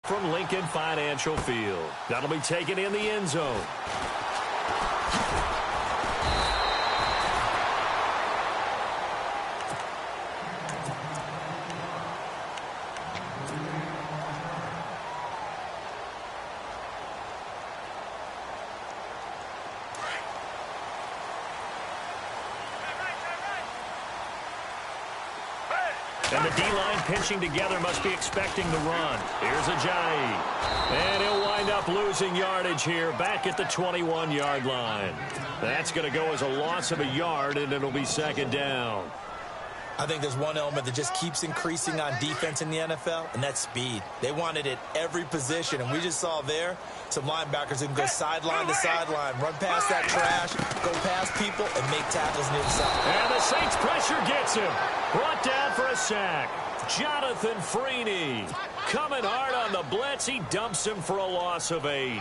from Lincoln Financial Field. That'll be taken in the end zone. And the D-line pinching together must be expecting the run. Here's Ajayi. And he'll wind up losing yardage here back at the 21-yard line. That's going to go as a loss of a yard, and it'll be second down. I think there's one element that just keeps increasing on defense in the NFL, and that's speed. They want it at every position, and we just saw there some linebackers who can go sideline to sideline, run past that trash, go past people, and make tackles near the side. And the Saints pressure gets him. Brought down for a sack. Jonathan Freeney coming hard on the blitz. He dumps him for a loss of 8.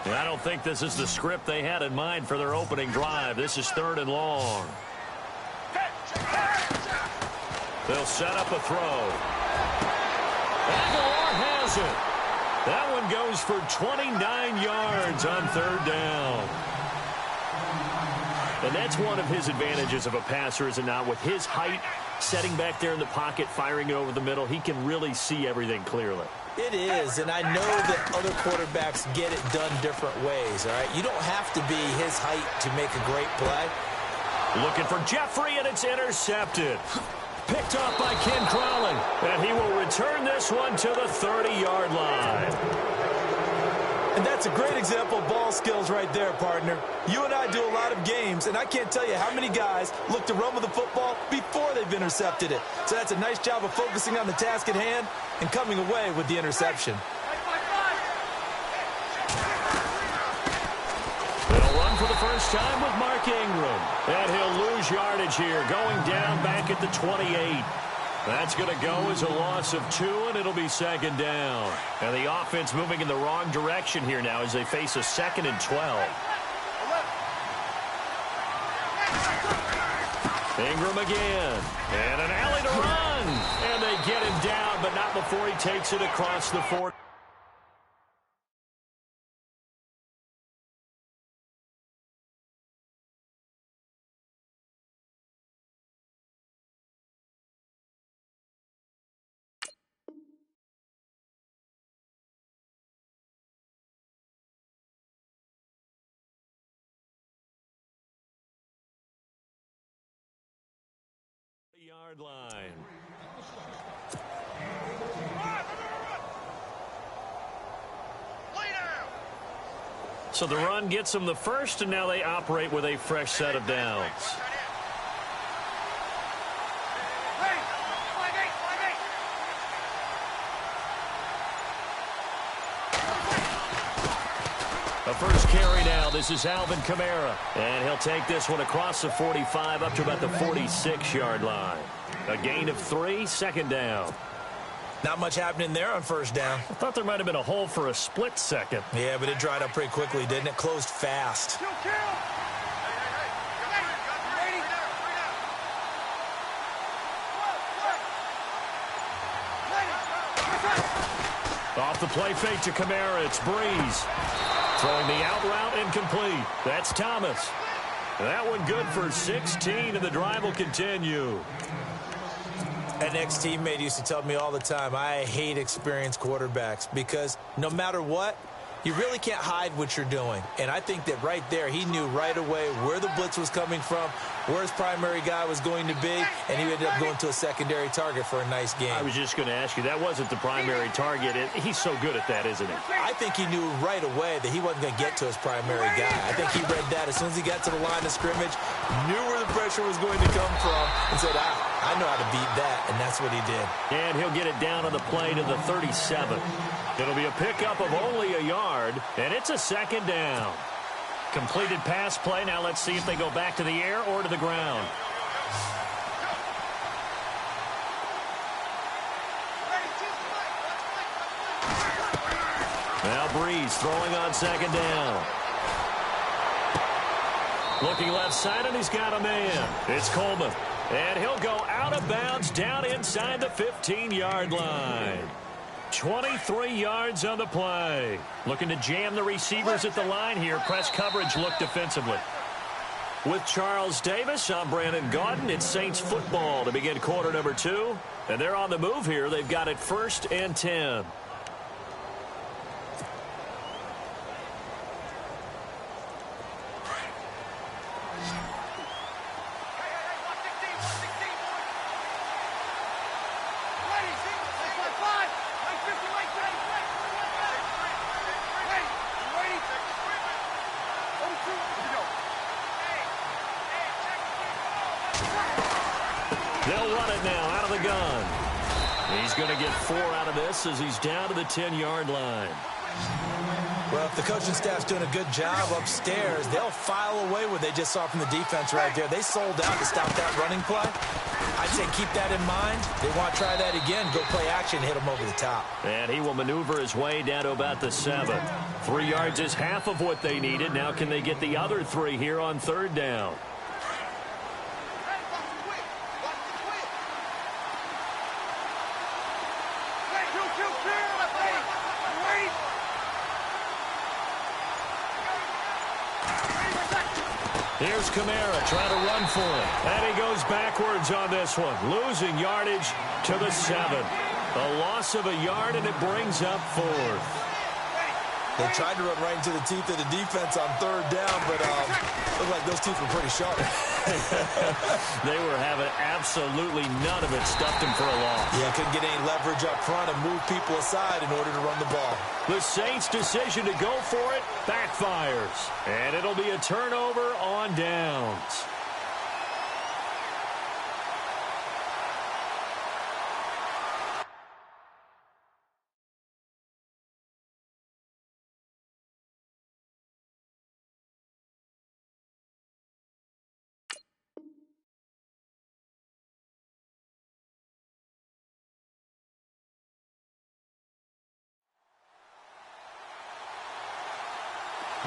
I don't think this is the script they had in mind for their opening drive. This is 3rd and long. They'll set up a throw. Aguilar has it. That one goes for 29 yards on 3rd down. And that's one of his advantages of a passer, is it not? With his height, setting back there in the pocket, firing it over the middle, he can really see everything clearly. It is, and I know that other quarterbacks get it done different ways, all right? You don't have to be his height to make a great play. Looking for Jeffrey, and it's intercepted. Picked off by Ken Crowley, and he will return this one to the 30-yard line. And that's a great example of ball skills right there, partner. You and I do a lot of games, and I can't tell you how many guys look to run with the football before they've intercepted it. So that's a nice job of focusing on the task at hand and coming away with the interception. They'll run for the first time with Mark Ingram. And he'll lose yardage here, going down back at the 28. That's going to go as a loss of 2, and it'll be second down. And the offense moving in the wrong direction here now as they face a 2nd and 12. Ingram again. And an alley to run. And they get him down, but not before he takes it across the 40. Yard line. So the run gets them the first, and now they operate with a fresh set of downs. A first carry now. This is Alvin Kamara. And he'll take this one across the 45 up to about the 46-yard line. A gain of 3, second down. Not much happening there on first down. I thought there might have been a hole for a split second. Yeah, but it dried up pretty quickly, didn't it? Closed fast. Off the play fake to Kamara, it's Breeze. Throwing the out route incomplete. That's Thomas. That one good for 16, and the drive will continue. An ex-teammate used to tell me all the time, I hate experienced quarterbacks because no matter what, you really can't hide what you're doing. And I think that right there, he knew right away where the blitz was coming from, where his primary guy was going to be, and he ended up going to a secondary target for a nice game. I was just going to ask you, that wasn't the primary target. He's so good at that, isn't he? I think he knew right away that he wasn't going to get to his primary guy. I think he read that as soon as he got to the line of scrimmage, knew where the pressure was going to come from, and said, I know how to beat that, and that's what he did. And he'll get it down on the play to the 37. It'll be a pickup of only a yard, and it's a second down. Completed pass play. Now let's see if they go back to the air or to the ground. Now Breeze throwing on second down. Looking left side, and he's got a man. It's Coleman. And he'll go out of bounds down inside the 15-yard line. 23 yards on the play. Looking to jam the receivers at the line here. Press coverage look defensively. With Charles Davis, I'm Brandon Gaudin. It's Saints football to begin quarter number 2. And they're on the move here. They've got it 1st and 10. They'll run it now out of the gun. He's going to get 4 out of this as he's down to the 10-yard line. Well, if the coaching staff's doing a good job upstairs, they'll file away what they just saw from the defense right there. They sold out to stop that running play. I'd say keep that in mind. They want to try that again. Go play action, hit them over the top. And he will maneuver his way down to about the 7. 3 yards is half of what they needed. Now can they get the other 3 here on 3rd down? Here's Kamara trying to run for it. And he goes backwards on this one. Losing yardage to the 7. A loss of a yard, and it brings up 4th. They tried to run right into the teeth of the defense on 3rd down, but looked like those teeth were pretty sharp. They were having absolutely none of it. Stuffed him for a loss. Yeah, couldn't get any leverage up front and move people aside in order to run the ball. The Saints' decision to go for it backfires. And it'll be a turnover on downs.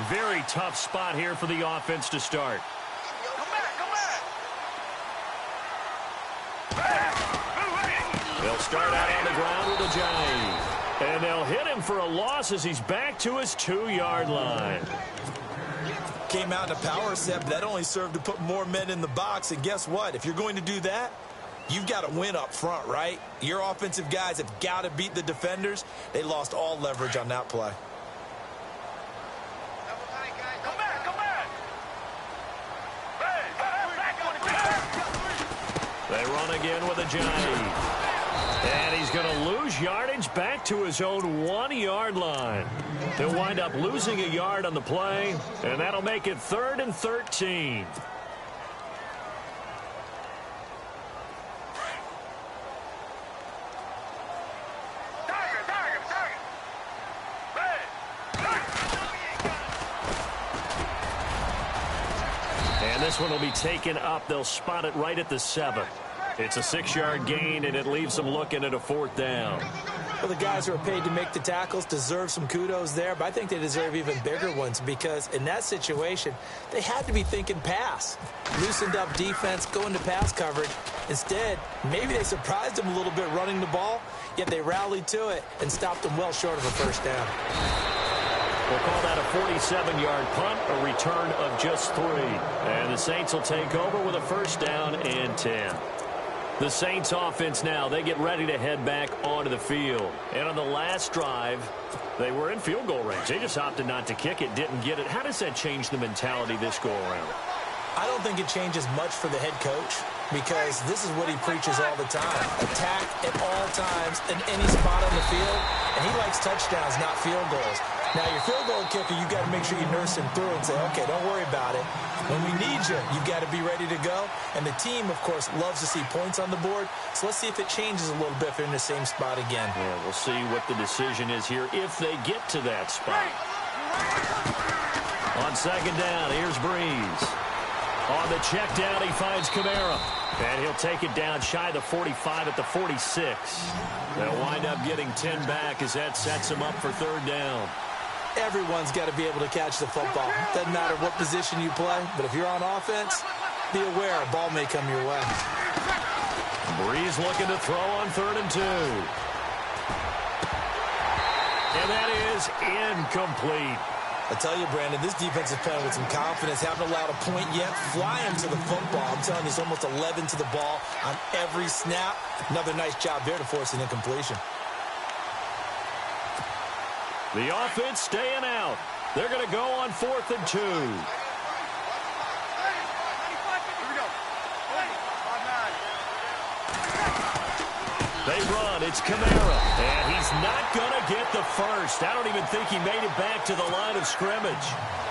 Very tough spot here for the offense to start. They'll start out on the ground with a jive. And they'll hit him for a loss as he's back to his 2-yard line. Came out in a power set, but that only served to put more men in the box. And guess what? If you're going to do that, you've got to win up front, right? Your offensive guys have got to beat the defenders. They lost all leverage on that play. They run again with a jive. And he's going to lose yardage back to his own 1-yard line. He'll wind up losing a yard on the play, and that'll make it 3rd and 13. And this one will be taken up. They'll spot it right at the 7. It's a 6-yard gain, and it leaves them looking at a 4th down. Well, the guys who are paid to make the tackles deserve some kudos there, but I think they deserve even bigger ones because in that situation, they had to be thinking pass. Loosened up defense, going to pass coverage. Instead, maybe they surprised them a little bit running the ball, yet they rallied to it and stopped them well short of a 1st down. We'll call that a 47-yard punt, a return of just 3. And the Saints will take over with a 1st down and 10. The Saints offense now, they get ready to head back onto the field. And on the last drive, they were in field goal range. They just opted not to kick it, didn't get it. How does that change the mentality this go around? I don't think it changes much for the head coach because this is what he preaches all the time. Attack at all times in any spot on the field. And he likes touchdowns, not field goals. Now, your field goal kicker, you've got to make sure you nurse him through and say, okay, don't worry about it. When we need you, you've got to be ready to go. And the team, of course, loves to see points on the board. So let's see if it changes a little bit if they're in the same spot again. Yeah, we'll see what the decision is here if they get to that spot. On 2nd down, here's Breeze. On the check down, he finds Kamara. And he'll take it down shy of the 45 at the 46. They'll wind up getting 10 back as that sets him up for 3rd down. Everyone's got to be able to catch the football. Doesn't matter what position you play, but if you're on offense, be aware a ball may come your way. Breeze looking to throw on 3rd and 2. And that is incomplete. I tell you, Brandon, this defense is playing with some confidence. Haven't allowed a point yet. Flying to the football. I'm telling you, it's almost 11 to the ball on every snap. Another nice job there to force an incompletion. The offense staying out. They're going to go on 4th and 2. They run. It's Kamara. And he's not going to get the first. I don't even think he made it back to the line of scrimmage.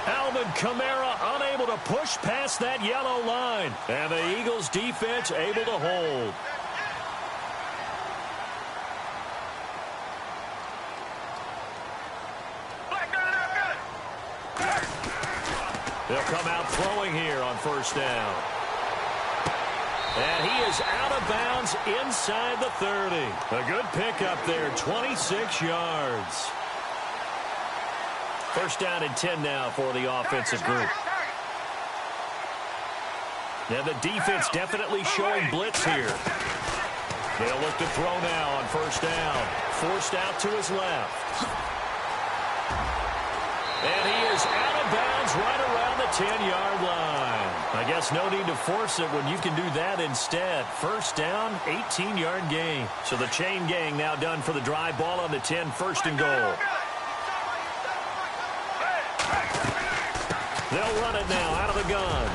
Alvin Kamara unable to push past that yellow line. And the Eagles defense able to hold. They'll come out throwing here on 1st down. And he is out of bounds inside the 30. A good pickup there, 26 yards. 1st down and 10 now for the offensive group. And the defense definitely showing blitz here. They'll look to throw now on 1st down. Forced out to his left. And he is out of bounds right around the 10-yard line. I guess no need to force it when you can do that instead. 1st down, 18-yard gain. So the chain gang now done for the drive. Ball on the 10, 1st and goal. They'll run it now out of the gun.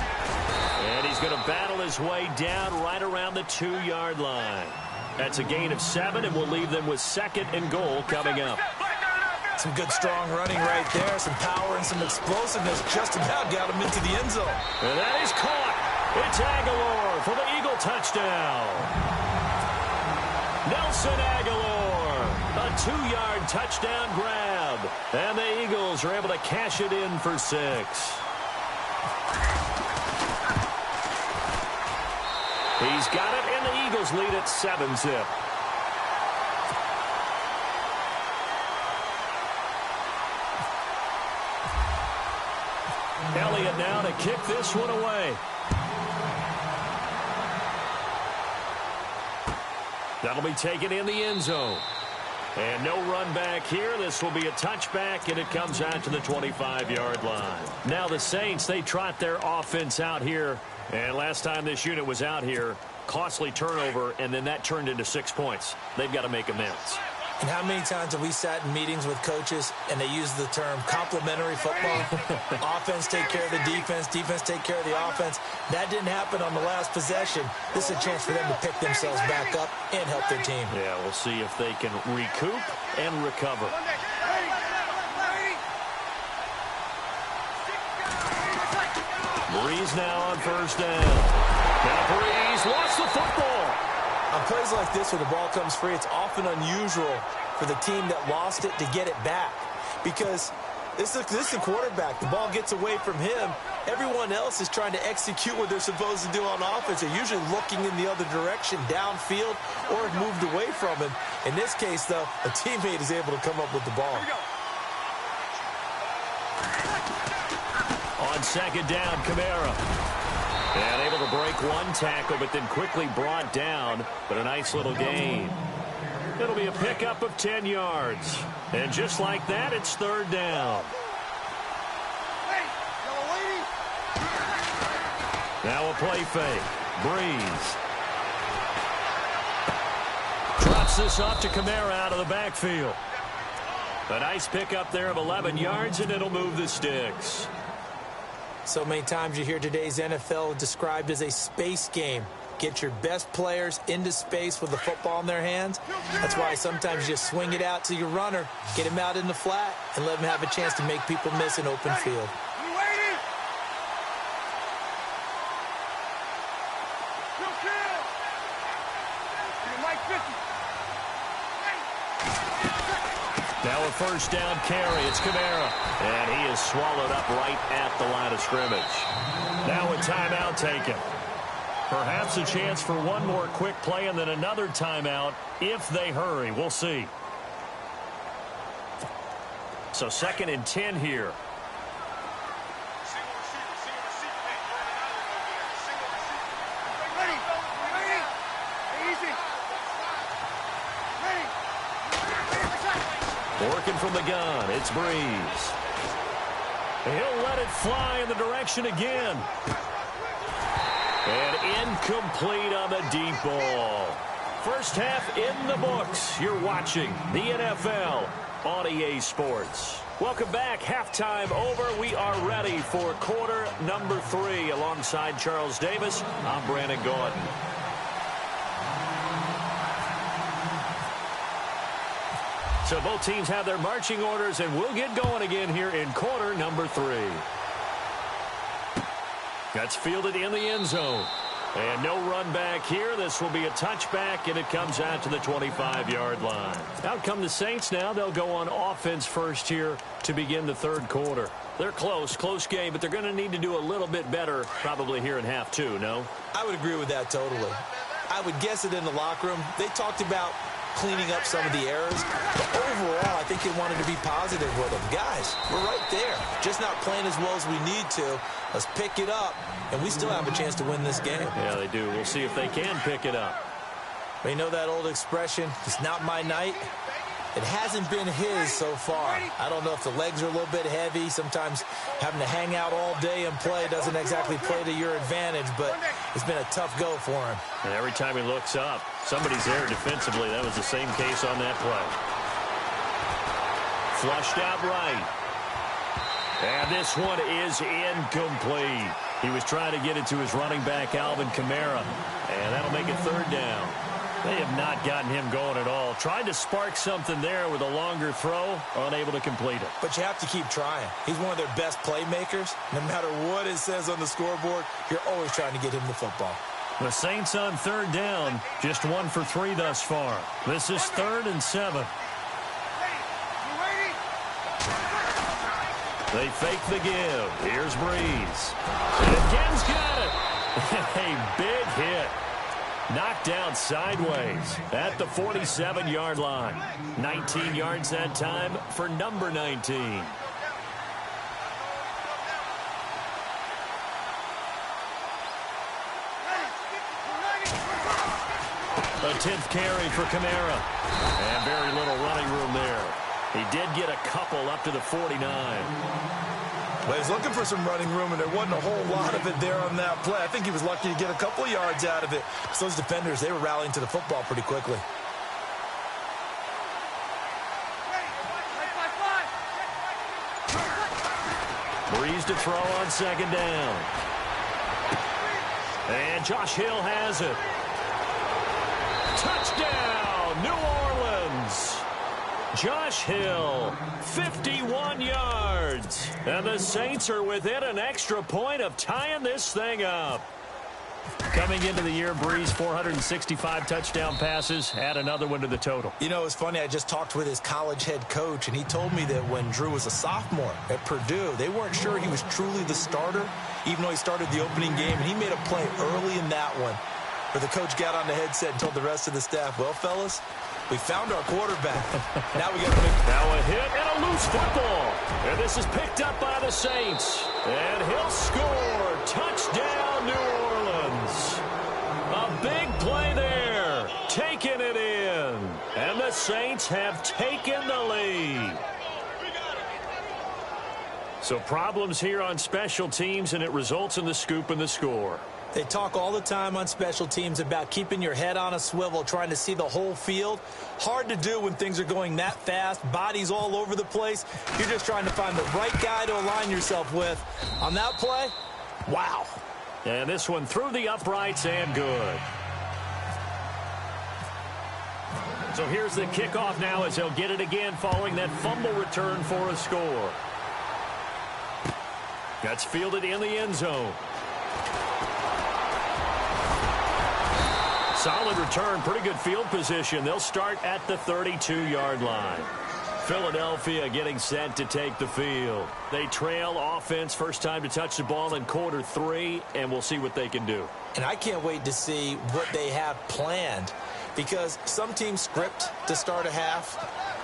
And he's going to battle his way down right around the 2-yard line. That's a gain of 7, and will leave them with 2nd and goal coming up. Some good, strong running right there. Some power and some explosiveness. Just about got him into the end zone. And that is caught. It's Aguilar for the Eagle touchdown. Nelson Aguilar. A 2-yard touchdown grab. And the Eagles are able to cash it in for 6. He's got it, and the Eagles lead at 7-zip. Elliott now to kick this one away. That'll be taken in the end zone. And no run back here. This will be a touchback, and it comes out to the 25-yard line. Now the Saints, they trot their offense out here. And last time this unit was out here, costly turnover, and then that turned into 6 points. They've got to make amends. And how many times have we sat in meetings with coaches and they use the term complementary football? Offense take care of the defense, defense take care of the offense. That didn't happen on the last possession. This is a chance for them to pick themselves back up and help their team. Yeah, we'll see if they can recoup and recover. Breeze now on 1st down. Now Breeze lost the football. On plays like this where the ball comes free, it's often unusual for the team that lost it to get it back. Because this is the quarterback. The ball gets away from him. Everyone else is trying to execute what they're supposed to do on offense. They're usually looking in the other direction, downfield, or have moved away from him. In this case, though, a teammate is able to come up with the ball. On 2nd down, Kamara. And able to break one tackle, but then quickly brought down. But a nice little gain. It'll be a pickup of 10 yards. And just like that, it's 3rd down. Now a play fake. Breeze. Drops this off to Kamara out of the backfield. A nice pickup there of 11 yards, and it'll move the sticks. So many times you hear today's NFL described as a space game. Get your best players into space with the football in their hands. That's why sometimes you just swing it out to your runner, get him out in the flat, and let him have a chance to make people miss an open field. Now a 1st down carry. It's Kamara. And he is swallowed up right at the line of scrimmage. Now a timeout taken. Perhaps a chance for one more quick play and then another timeout if they hurry. We'll see. So 2nd and 10 here. from the gun. It's Breeze. He'll let it fly in the direction again. And incomplete on the deep ball. First half in the books. You're watching the NFL on EA Sports. Welcome back. Halftime over. We are ready for quarter number 3. Alongside Charles Davis, I'm Brandon Gordon. So both teams have their marching orders, and we'll get going again here in quarter number 3. That's fielded in the end zone. And no run back here. This will be a touchback, and it comes out to the 25-yard line. Out come the Saints now. They'll go on offense first here to begin the third quarter. They're close game, but they're going to need to do a little bit better probably here in half 2, no? I would agree with that totally. I would guess it in the locker room. They talked about cleaning up some of the errors. But overall, I think they wanted to be positive with them. Guys, we're right there. Just not playing as well as we need to. Let's pick it up, and we still have a chance to win this game. Yeah, they do. We'll see if they can pick it up. You know that old expression, it's not my night? It hasn't been his so far. I don't know if the legs are a little bit heavy. Sometimes having to hang out all day and play doesn't exactly play to your advantage, but it's been a tough go for him. And every time he looks up, somebody's there defensively. That was the same case on that play. Flushed out right. And this one is incomplete. He was trying to get it to his running back, Alvin Kamara. And that'll make it third down. They have not gotten him going at all. Tried to spark something there with a longer throw, unable to complete it. But you have to keep trying. He's one of their best playmakers. No matter what it says on the scoreboard, you're always trying to get him the football. The Saints on third down, just 1 for 3 thus far. This is 3rd and 7. They fake the give. Here's Breeze. And again's got it. A big hit. Knocked down sideways at the 47-yard line. 19 yards that time for number 19. A 10th carry for Kamara. And very little running room there. He did get a couple up to the 49. Well, he's looking for some running room, and there wasn't a whole lot of it there on that play. I think he was lucky to get a couple of yards out of it. So those defenders, they were rallying to the football pretty quickly. Breeze to throw on second down. And Josh Hill has it. Touchdown, New Orleans. Josh Hill, 51 yards. And the Saints are within an extra point of tying this thing up. Coming into the year, Breeze, 465 touchdown passes. Add another one to the total. You know, it's funny. I just talked with his college head coach, and he told me that when Drew was a sophomore at Purdue, they weren't sure he was truly the starter, even though he started the opening game, and he made a play early in that one where the coach got on the headset and told the rest of the staff, well, fellas, we found our quarterback. Now we got to make... Now a hit and a loose football. And this is picked up by the Saints. And he'll score. Touchdown, New Orleans. A big play there. Taking it in. And the Saints have taken the lead. So problems here on special teams, and it results in the scoop and the score. They talk all the time on special teams about keeping your head on a swivel, trying to see the whole field. Hard to do when things are going that fast, bodies all over the place. You're just trying to find the right guy to align yourself with. On that play, wow. And this one through the uprights and good. So here's the kickoff now as he'll get it again following that fumble return for a score. That's fielded in the end zone. Solid return, pretty good field position. They'll start at the 32-yard line. Philadelphia getting set to take the field. They trail offense, first time to touch the ball in quarter 3, and we'll see what they can do. And I can't wait to see what they have planned, because some teams script to start a half.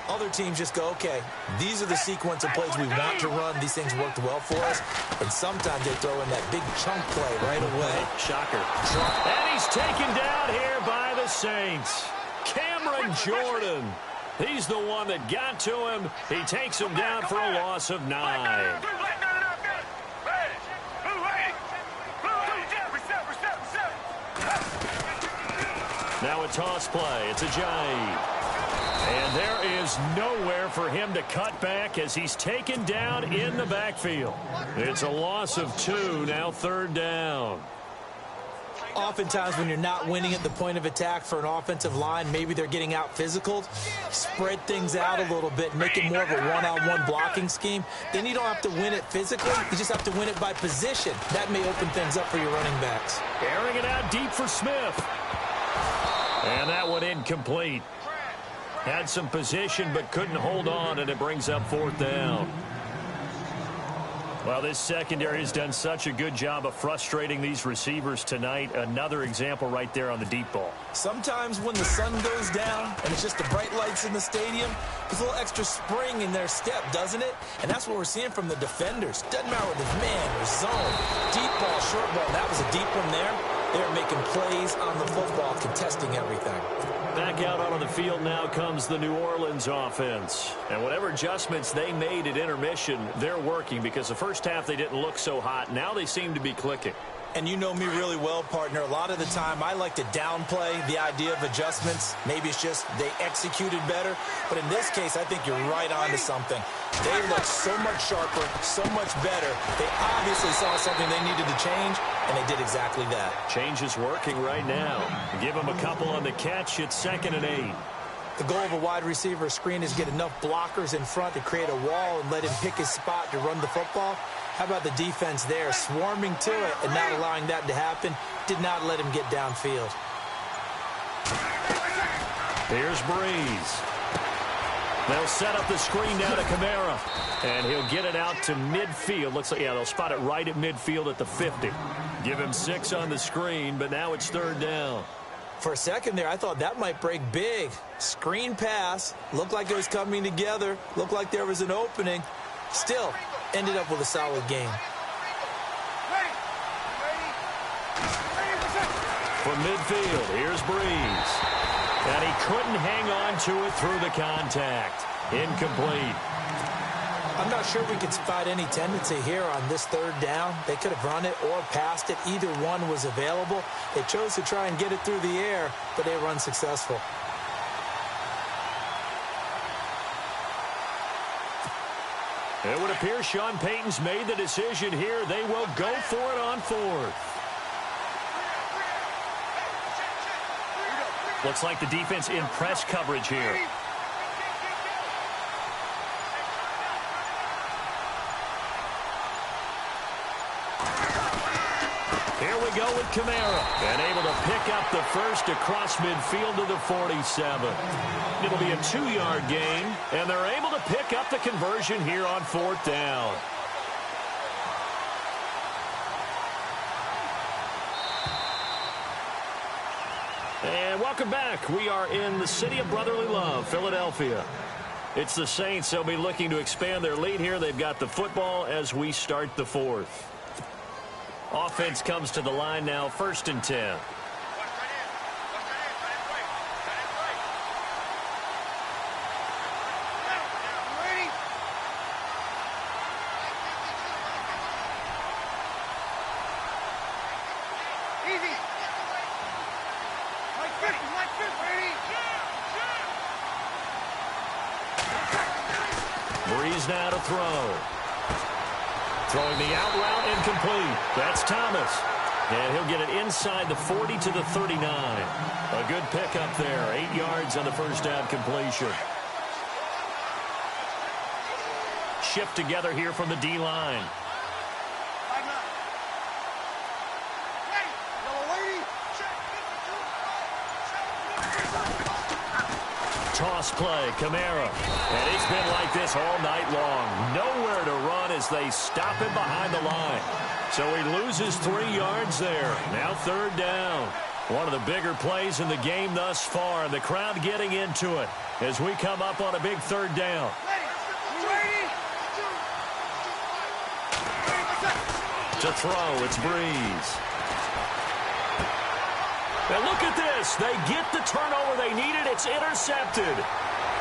Other teams just go, okay, these are the sequence of plays we want to run. These things worked well for us. And sometimes they throw in that big chunk play right away. Shocker. And he's taken down here by the Saints. Cameron Jordan. He's the one that got to him. He takes him down for a loss of 9. Now a toss play. It's a Ajayi. And there is nowhere for him to cut back as he's taken down in the backfield. It's a loss of 2, now 3rd down. Oftentimes when you're not winning at the point of attack for an offensive line, maybe they're getting out physical, spread things out a little bit, make it more of a one-on-one blocking scheme. Then you don't have to win it physically. You just have to win it by position. That may open things up for your running backs. Airing it out deep for Smith. And that one incomplete. Had some position but couldn't hold on, and it brings up 4th down. Well, this secondary has done such a good job of frustrating these receivers tonight. Another example right there on the deep ball. Sometimes when the sun goes down and it's just the bright lights in the stadium, there's a little extra spring in their step, doesn't it? And that's what we're seeing from the defenders. Doesn't matter whether it's man or zone, deep ball, short ball. That was a deep one there. They're making plays on the football, contesting everything. Back out onto the field now comes the New Orleans offense. And whatever adjustments they made at intermission, they're working because the first half they didn't look so hot. Now they seem to be clicking. And you know me really well, partner. A lot of the time I like to downplay the idea of adjustments. Maybe it's just they executed better. But in this case, I think you're right on to something. They look so much sharper, so much better. They obviously saw something they needed to change, and they did exactly that. Change is working right now. Give them a couple on the catch. It's 2nd and 8. The goal of a wide receiver screen is get enough blockers in front to create a wall and let him pick his spot to run the football. How about the defense there, swarming to it and not allowing that to happen? Did not let him get downfield. Here's Breeze. They'll set up the screen now to Kamara. And he'll get it out to midfield. Looks like, yeah, they'll spot it right at midfield at the 50. Give him 6 on the screen, but now it's 3rd down. For a second there, I thought that might break big. Screen pass. Looked like it was coming together. Looked like there was an opening. Still, ended up with a solid game. From midfield, here's Breeze. And he couldn't hang on to it through the contact. Incomplete. I'm not sure we could spot any tendency here on this 3rd down. They could have run it or passed it. Either one was available. They chose to try and get it through the air, but they were unsuccessful. It would appear Sean Payton's made the decision here. They will go for it on 4th. Looks like the defense in press coverage here. Here we go with Kamara. And able to pick up the first across midfield to the 47. It'll be a 2-yard gain, and they're able to pick up the conversion here on 4th down. And welcome back. We are in the city of brotherly love, Philadelphia. It's the Saints. They'll be looking to expand their lead here. They've got the football as we start the 4th. Offense comes to the line now, 1st and 10. Breeze now to throw. Throwing the out route, incomplete. That's Thomas. And he'll get it inside the 40 to the 39. A good pickup there. 8 yards on the first down completion. Shift together here from the D-line. Toss play, Kamara. And it's been like this all night long. Nowhere to run as they stop him behind the line. So he loses 3 yards there. Now 3rd down. One of the bigger plays in the game thus far. And the crowd getting into it as we come up on a big 3rd down. To throw, it's Breeze. Now look at this. They get the turnover they needed. It's intercepted.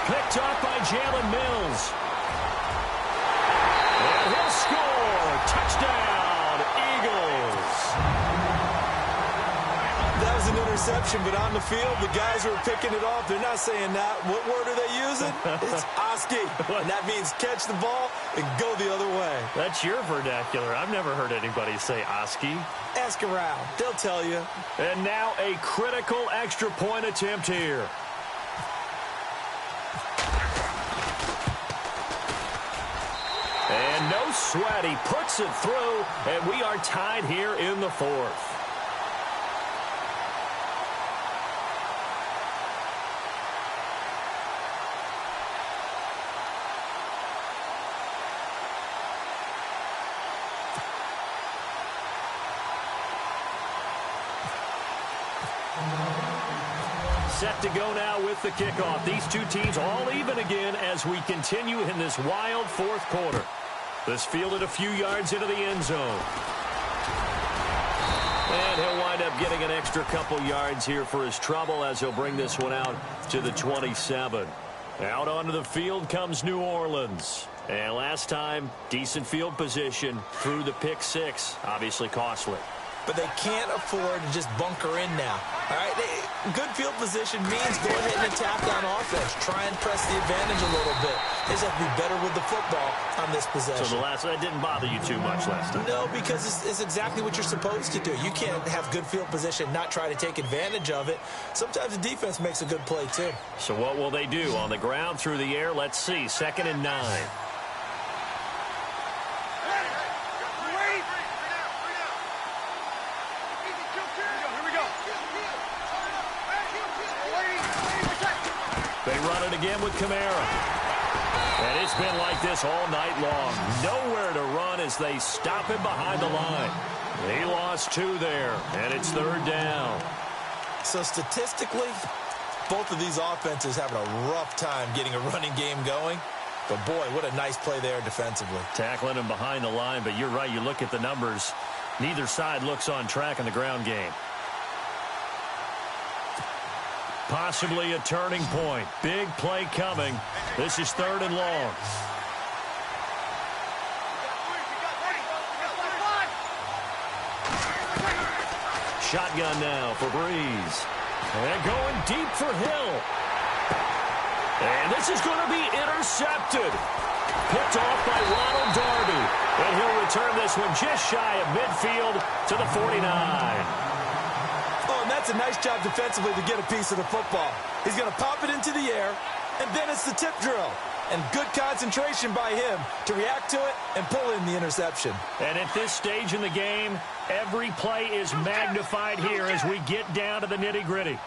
Picked off by Jalen Mills. And he'll score. Touchdown, Eagles. That was an interception, but on the field, the guys who are picking it off, they're not saying that. What word are they using? It's Oski. And that means catch the ball and go the other way. That's your vernacular. I've never heard anybody say Oski. Ask around. They'll tell you. And now a critical extra point attempt here. And no sweat. He puts it through, and we are tied here in the fourth. Set to go now with the kickoff. These two teams all even again as we continue in this wild fourth quarter. This fielded a few yards into the end zone. And he'll wind up getting an extra couple yards here for his trouble as he'll bring this one out to the 27. Out onto the field comes New Orleans. And last time, decent field position through the pick six. Obviously costly. But they can't afford to just bunker in now. All right, good field position means go ahead and attack on offense. Try and press the advantage a little bit. They just have to be better with the football on this possession. So that didn't bother you too much last time? No, because it's exactly what you're supposed to do. You can't have good field position, not try to take advantage of it. Sometimes the defense makes a good play, too. So what will they do? On the ground, through the air? Let's see. 2nd and 9. They run it again with Kamara. And it's been like this all night long. Nowhere to run as they stop him behind the line. He lost 2 there, and it's 3rd down. So statistically, both of these offenses having a rough time getting a running game going. But, boy, what a nice play there defensively. Tackling him behind the line, but you're right. You look at the numbers. Neither side looks on track in the ground game. Possibly a turning point. Big play coming. This is 3rd and long. Shotgun now for Breeze. And going deep for Hill. And this is going to be intercepted. Picked off by Ronald Darby. And he'll return this one just shy of midfield to the 49. Oh, and that's a nice job defensively to get a piece of the football. He's going to pop it into the air, and then it's the tip drill. And good concentration by him to react to it and pull in the interception. And at this stage in the game, every play is magnified here as we get down to the nitty-gritty.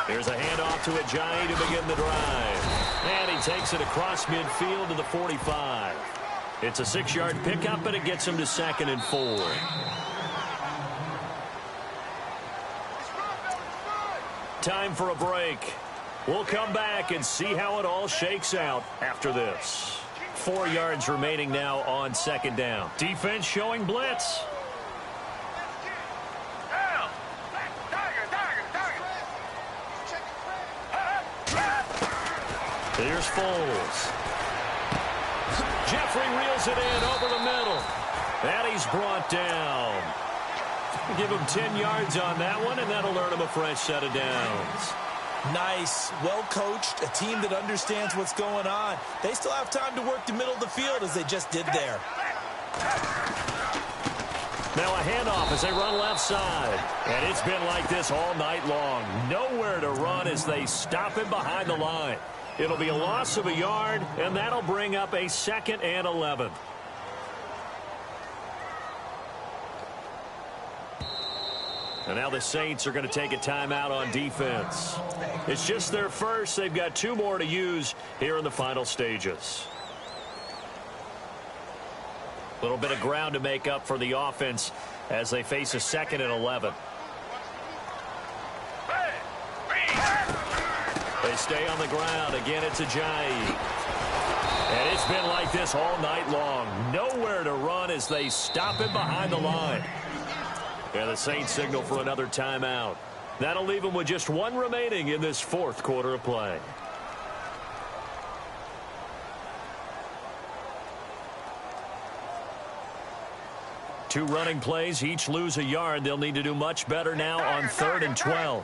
Here's a handoff to Ajayi to begin the drive. And he takes it across midfield to the 45. It's a 6-yard pickup, and it gets him to 2nd and 4. Time for a break. We'll come back and see how it all shakes out after this. 4 yards remaining now on 2nd down. Defense showing blitz. Here's Foles. Jeffrey reels it in over the middle. And he's brought down. Give him 10 yards on that one, and that'll earn him a fresh set of downs. Nice, well-coached, a team that understands what's going on. They still have time to work the middle of the field as they just did there. Now a handoff as they run left side. And it's been like this all night long. Nowhere to run as they stop him behind the line. It'll be a loss of a yard, and that'll bring up a 2nd and 11. And now the Saints are going to take a timeout on defense. It's just their first. They've got 2 more to use here in the final stages. A little bit of ground to make up for the offense as they face a 2nd and 11. They stay on the ground. Again, it's Ajayi. And it's been like this all night long. Nowhere to run as they stop him behind the line. And the Saints signal for another timeout. That'll leave them with just one remaining in this fourth quarter of play. Two running plays, each lose a yard. They'll need to do much better now on 3rd and 12.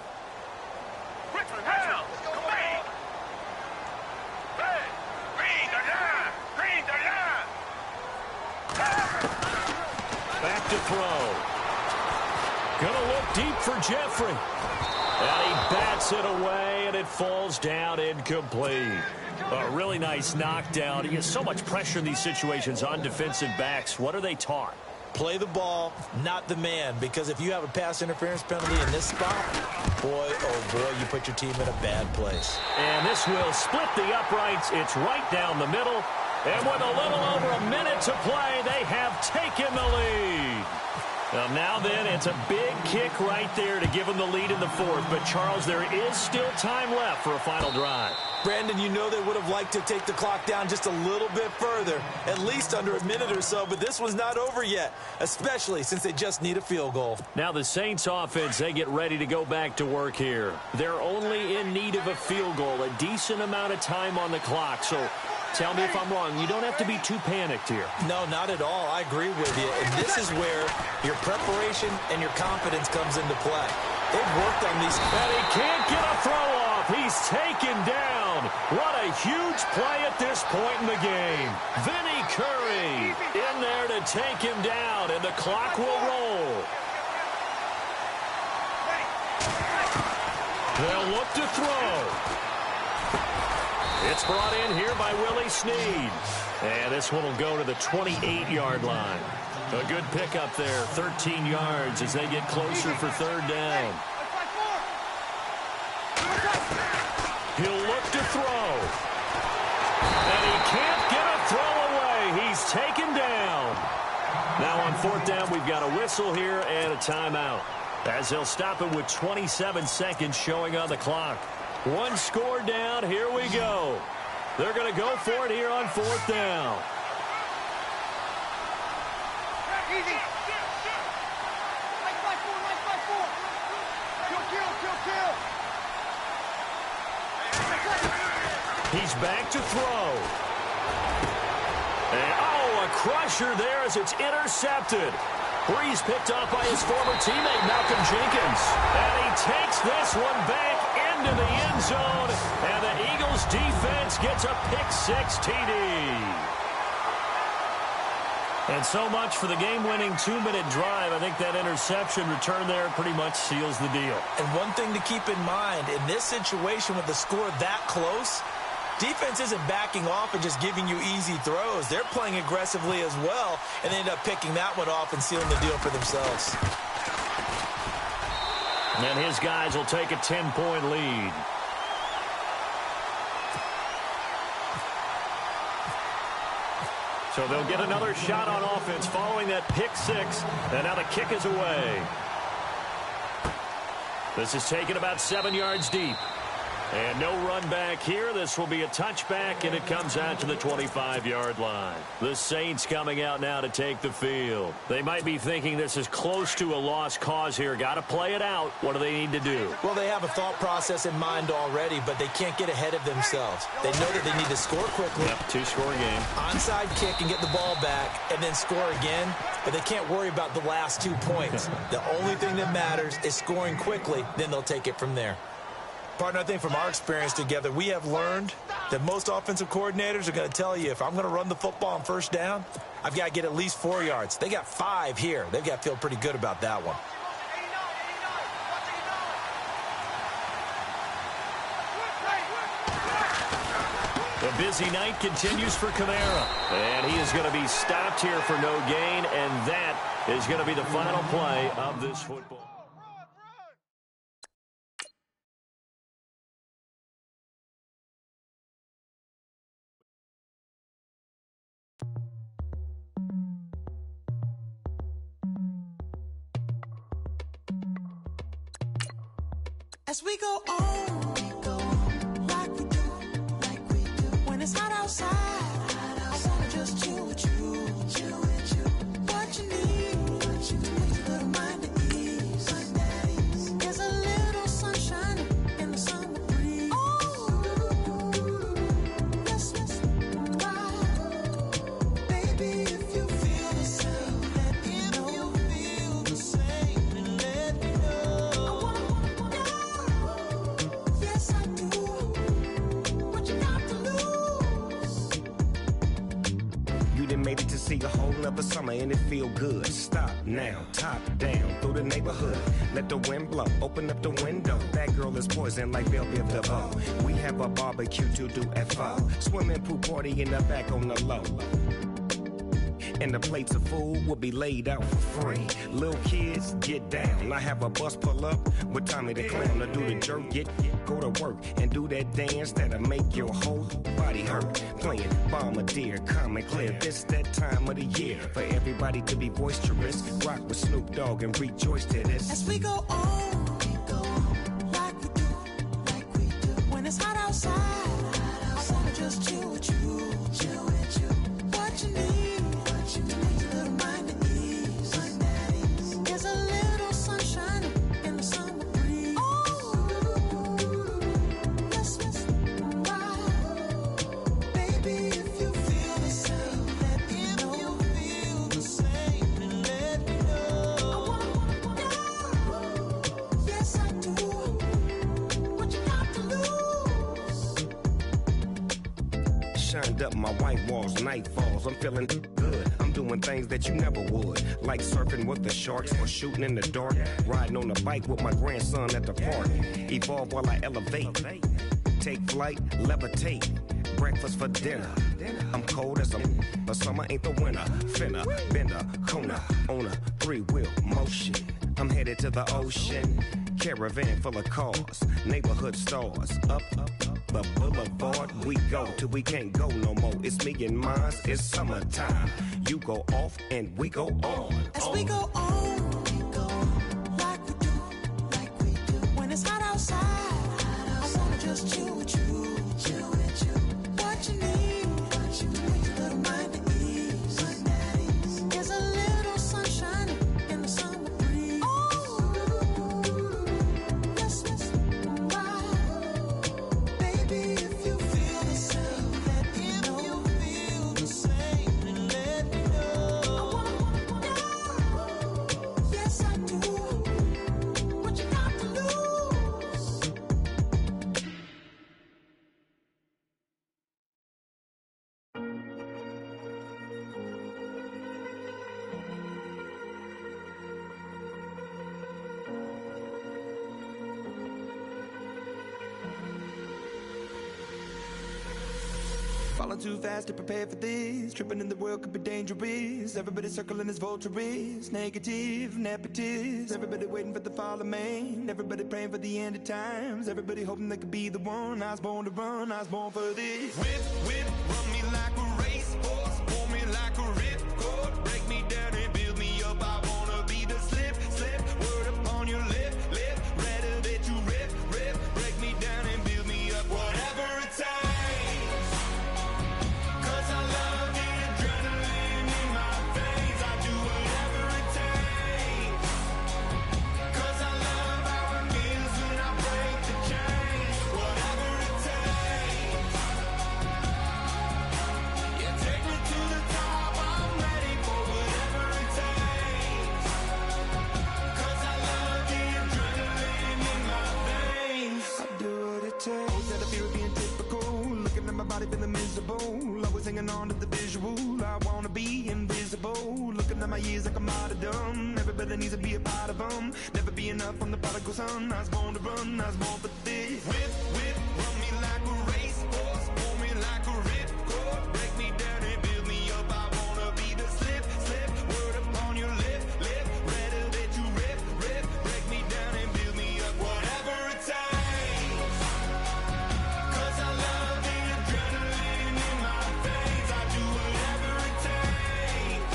Back to throw. Gonna look deep for Jeffrey. And he bats it away, and it falls down incomplete. A really nice knockdown. He has so much pressure in these situations on defensive backs. What are they taught? Play the ball, not the man, because if you have a pass interference penalty in this spot, boy, oh boy, you put your team in a bad place. And this will split the uprights. It's right down the middle. And with a little over a minute to play, they have taken the lead. Now then, it's a big kick right there to give them the lead in the fourth. But, Charles, there is still time left for a final drive. Brandon, you know they would have liked to take the clock down just a little bit further, at least under a minute or so, but this one's not over yet, especially since they just need a field goal. Now the Saints offense, they get ready to go back to work here. They're only in need of a field goal, a decent amount of time on the clock. So tell me if I'm wrong. You don't have to be too panicked here. No, not at all. I agree with you. And this is where your preparation and your confidence comes into play. They've worked on these. And he can't get a throw off. He's taken down. What a huge play at this point in the game. Vinny Curry in there to take him down, and the clock will roll. They'll look to throw. It's brought in here by Willie Snead. And this one will go to the 28-yard line. A good pickup there, 13 yards as they get closer for 3rd down. He'll look to throw. And he can't get a throw away. He's taken down. Now on 4th down, we've got a whistle here and a timeout, as they'll stop it with 27 seconds showing on the clock. One score down. Here we go. They're going to go for it here on 4th down. Easy. Kill. He's back to throw. And, a crusher there as it's intercepted. Breeze picked off by his former teammate, Malcolm Jenkins. And he takes this one back into the end zone. And the Eagles defense gets a pick-6 TD. And so much for the game-winning 2-minute drive. I think that interception return there pretty much seals the deal. And one thing to keep in mind, in this situation with the score that close, defense isn't backing off and just giving you easy throws. They're playing aggressively as well, and they end up picking that one off and sealing the deal for themselves. And his guys will take a 10-point lead. So they'll get another shot on offense following that pick-6, and now the kick is away. This is taken about 7 yards deep. And no run back here. This will be a touchback, and it comes out to the 25-yard line. The Saints coming out now to take the field. They might be thinking this is close to a lost cause here. Got to play it out. What do they need to do? Well, they have a thought process in mind already, but they can't get ahead of themselves. They know that they need to score quickly. Yep, 2-score game. Onside kick and get the ball back, and then score again. But they can't worry about the last 2 points. The only thing that matters is scoring quickly. Then they'll take it from there. Partner, I think from our experience together, we have learned that most offensive coordinators are going to tell you, if I'm going to run the football on 1st down, I've got to get at least 4 yards. They got 5 here. They've got to feel pretty good about that one. The busy night continues for Kamara. And he is going to be stopped here for no gain, and that is going to be the final play of this football. As we go on, like we do, when it's hot outside, I wanna just chill with you, what you need, to put your little mind at ease, there's a little done made it to see a whole nother summer and it feel good. Stop now, top down through the neighborhood. Let the wind blow, open up the window. That girl is poison like Belleville DeVoe. We have a barbecue to do FO. Swimming pool party in the back on the low. And the plates of food will be laid out for free. Little kids, get down. I have a bus pull up with Tommy the Clown to do the jerk, go to work and do that dance that'll make your whole body hurt. Playing Bombardier, calm and clear. This that time of the year for everybody to be boisterous. Rock with Snoop Dogg and rejoice to this. As we go on, like we do, when it's hot outside. I wanna just chill with you, what you need. Up my white walls, night falls, I'm feeling good. I'm doing things that you never would, like surfing with the sharks or shooting in the dark, riding on a bike with my grandson at the park. Evolve while I elevate, take flight, levitate, breakfast for dinner. I'm cold as but summer ain't the winter. Finna, bender, Kona, on a three-wheel motion. I'm headed to the ocean, caravan full of cars, neighborhood stars, up the boulevard we go till we can't go no more. It's me and mine, it's summertime. You go off and we go on. As we go on, like we do, when it's hot outside. I wanna just chill with you, what you need, a little mind at ease. There's a little sunshine in the summer breeze. Yes, baby, if you feel the same, let me know. Let me know. I wanna know. Yes, I do. What you got to lose? Falling too fast to prepare for this. Tripping in the world could be dangerous. Everybody circling as vultures. Negative, nepotist. Everybody waiting for the fall of man. Everybody praying for the end of times. Everybody hoping they could be the one. I was born to run, I was born for this. Whip, run me like a racehorse. Pull me like a ripcord. Break me down and build me up. I wanna be the slip. Word upon your lip. Rather that you rip. Break me down and build me up. Whatever it takes. Feeling miserable, always hanging on to the visual. I wanna be invisible, looking at my years like I'm out of dumb. Everybody needs to be a part of them. Never be enough on the prodigal son. I was born to run, I was born for this. Whip, run me like a racehorse. Pull me like a ripcord. Break me down and build me up. I wanna be the slip. Word upon your lip. Rather that you rip. Break me down and build me up. Whatever it takes. 'Cause I love the adrenaline in my veins. I do whatever it takes.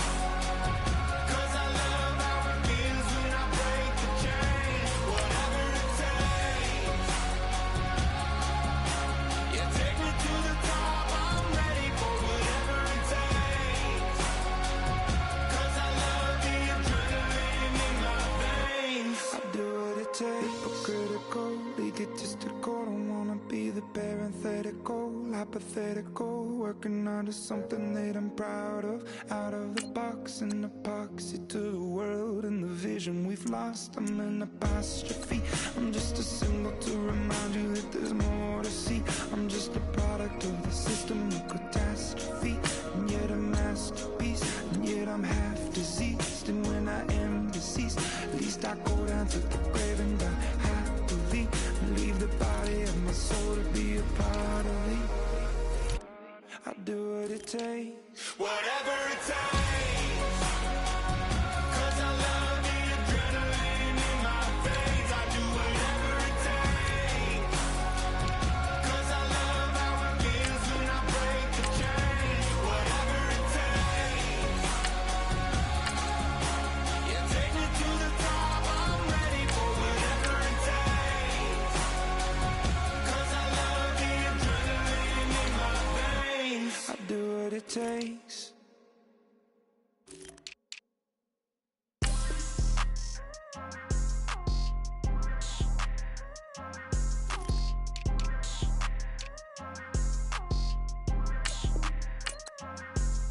'Cause I love how it feels when I break the chain. Whatever it takes. Yeah, take me to the top. I'm ready for whatever it takes. 'Cause I love the adrenaline in my veins. I do what it takes. Hypocritical, egotistical. Don't wanna be the parenthetical, hypothetical. Working out of something that I'm proud of. Out of the box, an epoxy to the world and the vision we've lost. I'm an apostrophe. I'm just a symbol to remind you that there's more to see. I'm just a product of the system of catastrophe, and yet a masterpiece. Whatever it takes, 'cause I love the adrenaline in my veins. I do whatever it takes, 'cause I love how it feels when I break the chains. Whatever it takes, yeah, take me to the top. I'm ready for whatever it takes, 'cause I love the adrenaline in my veins. I do what it takes.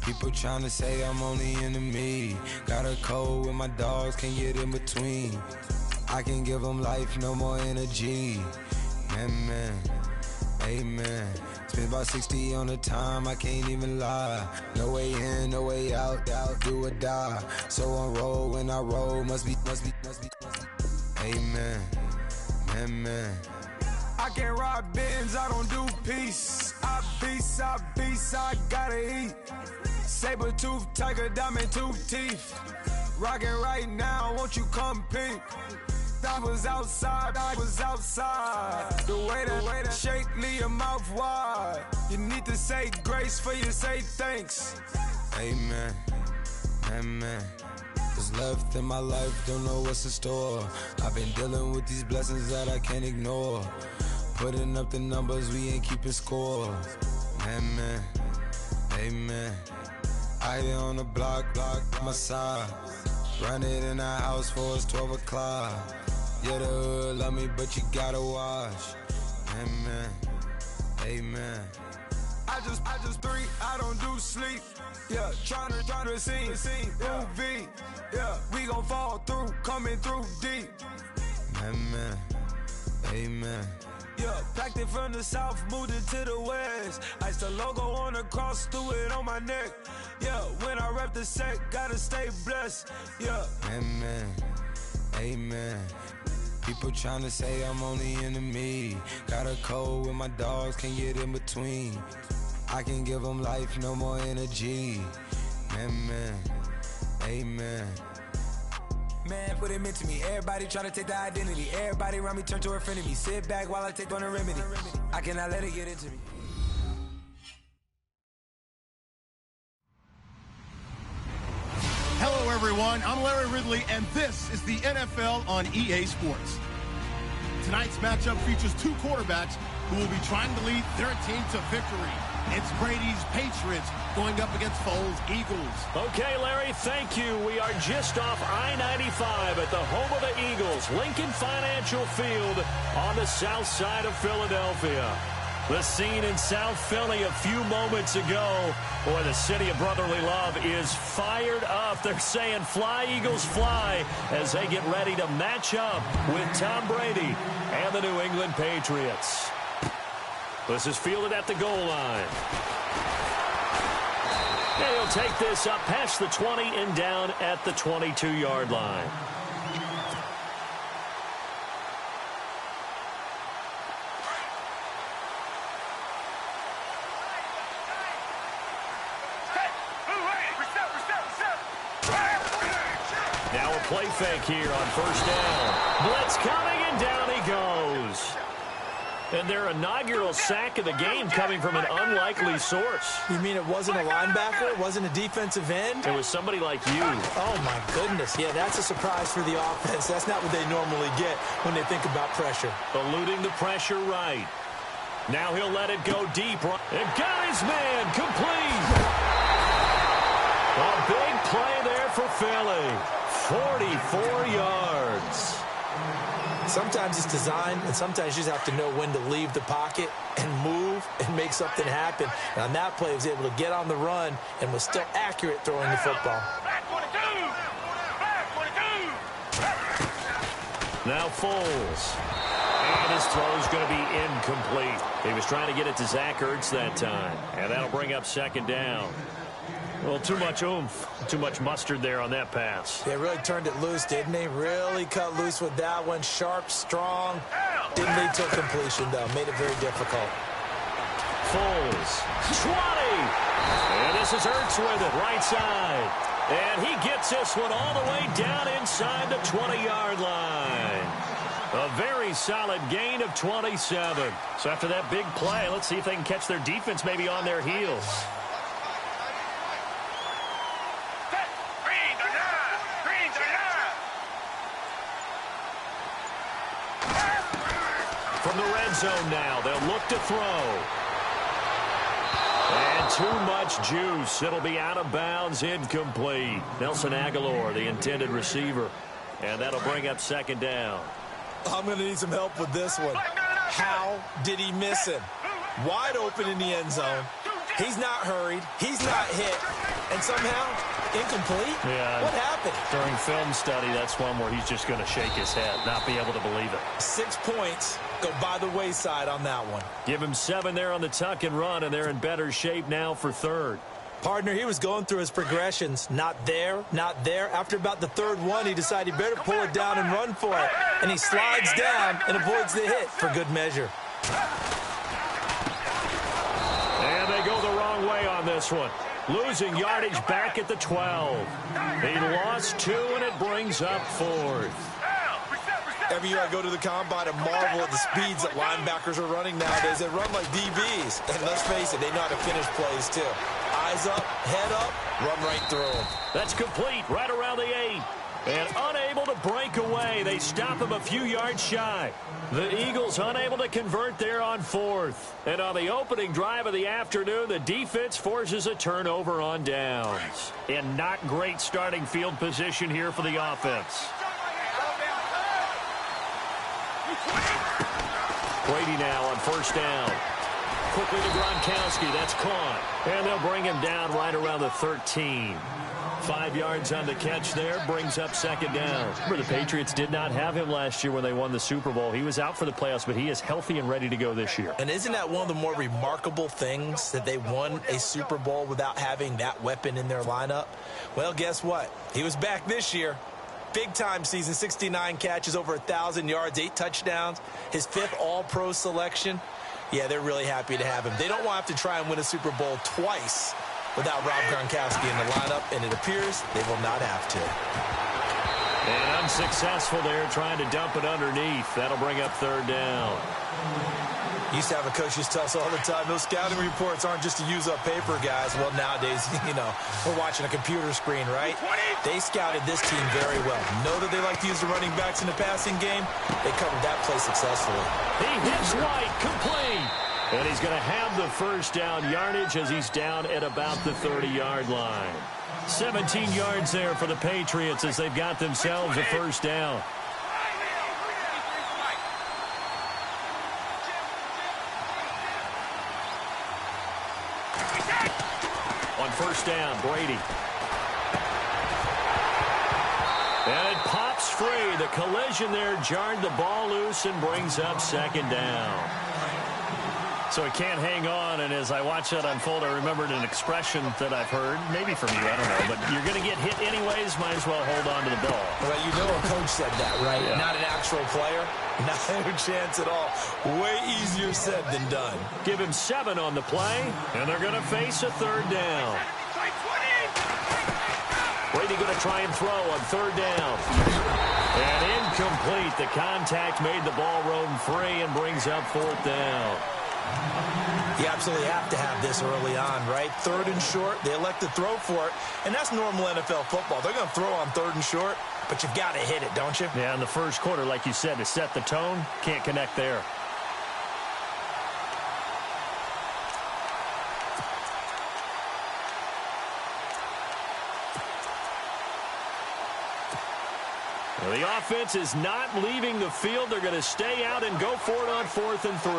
People tryna say I'm only into me. Got a code with my dogs, can't get in between. I can give them life, no more energy. Man, amen. Spent about 60 on the time, I can't even lie. No way in, no way out, do or die. So on roll, when I roll, must be. Amen, man. I can't ride Benz, I don't do peace. I beast, I gotta eat. Saber tooth, tiger, diamond tooth teeth. Rockin' right now, won't you come peep? I was outside. The way that shake, leave your mouth wide. You need to say grace for you say thanks. Amen, What's left in my life, don't know what's in store. I've been dealing with these blessings that I can't ignore. Putting up the numbers, we ain't keeping score. Amen. I here on the block, my side. Run it in our house for it's 12 o'clock. Yeah, the hood love me, but you gotta watch. Amen. I just drink, I don't do sleep. Yeah, tryna see. UV. Yeah, we gon' fall through, coming through deep. Amen. Yeah, packed it from the south, moved it to the west. Iced the logo on the cross, threw it on my neck. Yeah, when I rep the set, gotta stay blessed. Yeah. Amen. People tryna say I'm only into me. Got a code with my dogs, can't get in between. I can give them life, no more energy. Amen. Man, what it meant to me. Everybody tryna take the identity. Everybody around me turn to a friend of me. Sit back while I take on a remedy. I cannot let it get into me. Hello, everyone. I'm Larry Ridley, and this is the NFL on EA Sports. Tonight's matchup features two quarterbacks who will be trying to lead their team to victory. It's Brady's Patriots going up against Foles' Eagles. Okay, Larry, thank you. We are just off I-95 at the home of the Eagles, Lincoln Financial Field on the south side of Philadelphia. The scene in South Philly a few moments ago. Boy, the city of brotherly love is fired up. They're saying, fly, Eagles, fly, as they get ready to match up with Tom Brady and the New England Patriots. This is fielded at the goal line. And he'll take this up past the 20 and down at the 22-yard line. Now a play fake here on first down. Blitz coming, and down he goes. And their inaugural sack of the game coming from an unlikely source. You mean it wasn't a linebacker? It wasn't a defensive end? It was somebody like you. Oh, my goodness. Yeah, that's a surprise for the offense. That's not what they normally get when they think about pressure. Eluding the pressure right. Now he'll let it go deep. And got his man complete. A big play there for Philly. 44 yards. Sometimes it's designed, and sometimes you just have to know when to leave the pocket and move and make something happen. And on that play, he was able to get on the run and was still accurate throwing the football. Now Foles. And his throw's going to be incomplete. He was trying to get it to Zach Ertz that time. And that'll bring up second down. Well, too much oomph, too much mustard there on that pass. They really turned it loose, didn't they? Really cut loose with that one. Sharp, strong. Didn't lead to a completion, though. Made it very difficult. Foles. 20. And this is Ertz with it, right side. And he gets this one all the way down inside the 20-yard line. A very solid gain of 27. So after that big play, let's see if they can catch their defense maybe on their heels. From the red zone now, they'll look to throw. And too much juice. It'll be out of bounds, incomplete. Nelson Aguilar, the intended receiver. And that'll bring up second down. I'm going to need some help with this one. How did he miss him? Wide open in the end zone. He's not hurried. He's not hit. And somehow, incomplete? Yeah. What happened? During film study, that's one where he's just going to shake his head, not be able to believe it. 6 points go by the wayside on that one. Give him 7 there on the tuck and run, and they're in better shape now for third. Partner, he was going through his progressions. Not there, not there. After about the third one, he decided he better pull it down and run for it. And he slides down and avoids the hit for good measure. And they go the wrong way on this one. Losing yardage back at the 12. He lost 2, and it brings up fourth. Every year I go to the combine and marvel at the speeds that linebackers are running nowadays. They run like DBs. And let's face it, they know how to finish plays too. Eyes up, head up, run right through them. That's complete right around the 8. And unable to break away. They stop him a few yards shy. The Eagles unable to convert there on fourth. And on the opening drive of the afternoon, the defense forces a turnover on downs. And not great starting field position here for the offense. Brady now on first down. Quickly to Gronkowski. That's caught. And they'll bring him down right around the 13. 5 yards on the catch there. Brings up second down. Remember, the Patriots did not have him last year when they won the Super Bowl. He was out for the playoffs, but he is healthy and ready to go this year. And isn't that one of the more remarkable things, that they won a Super Bowl without having that weapon in their lineup? Well, guess what? He was back this year. Big-time season, 69 catches, over 1,000 yards, 8 touchdowns. His 5th All-Pro selection. Yeah, they're really happy to have him. They don't want to have to try and win a Super Bowl twice without Rob Gronkowski in the lineup, and it appears they will not have to. And unsuccessful there, trying to dump it underneath. That'll bring up third down. Used to have a coach used to tell us all the time, those scouting reports aren't just to use up paper, guys. Well, nowadays, we're watching a computer screen, right? They scouted this team very well. Know that they like to use the running backs in the passing game. They covered that play successfully. He hits White, complete. And he's going to have the first down yardage as he's down at about the 30-yard line. 17 yards there for the Patriots as they've got themselves a first down. On first down, Brady. And it pops free. The collision there jarred the ball loose and brings up second down. So he can't hang on, and as I watch that unfold, I remembered an expression that I've heard, maybe from you, I don't know, but you're going to get hit anyways, might as well hold on to the ball. Well, you know a coach said that, right? Yeah. Not an actual player. Not a chance at all. Way easier said than done. Give him 7 on the play, and they're going to face a third down. Brady going to try and throw on third down. And incomplete. The contact made the ball roam free and brings up fourth down. You absolutely have to have this early on, right? Third and short, they elect to throw for it, and that's normal NFL football. They're going to throw on third and short, but you've got to hit it, don't you? Yeah, in the first quarter, like you said, to set the tone, can't connect there. Well, the offense is not leaving the field. They're going to stay out and go for it on 4th and 3.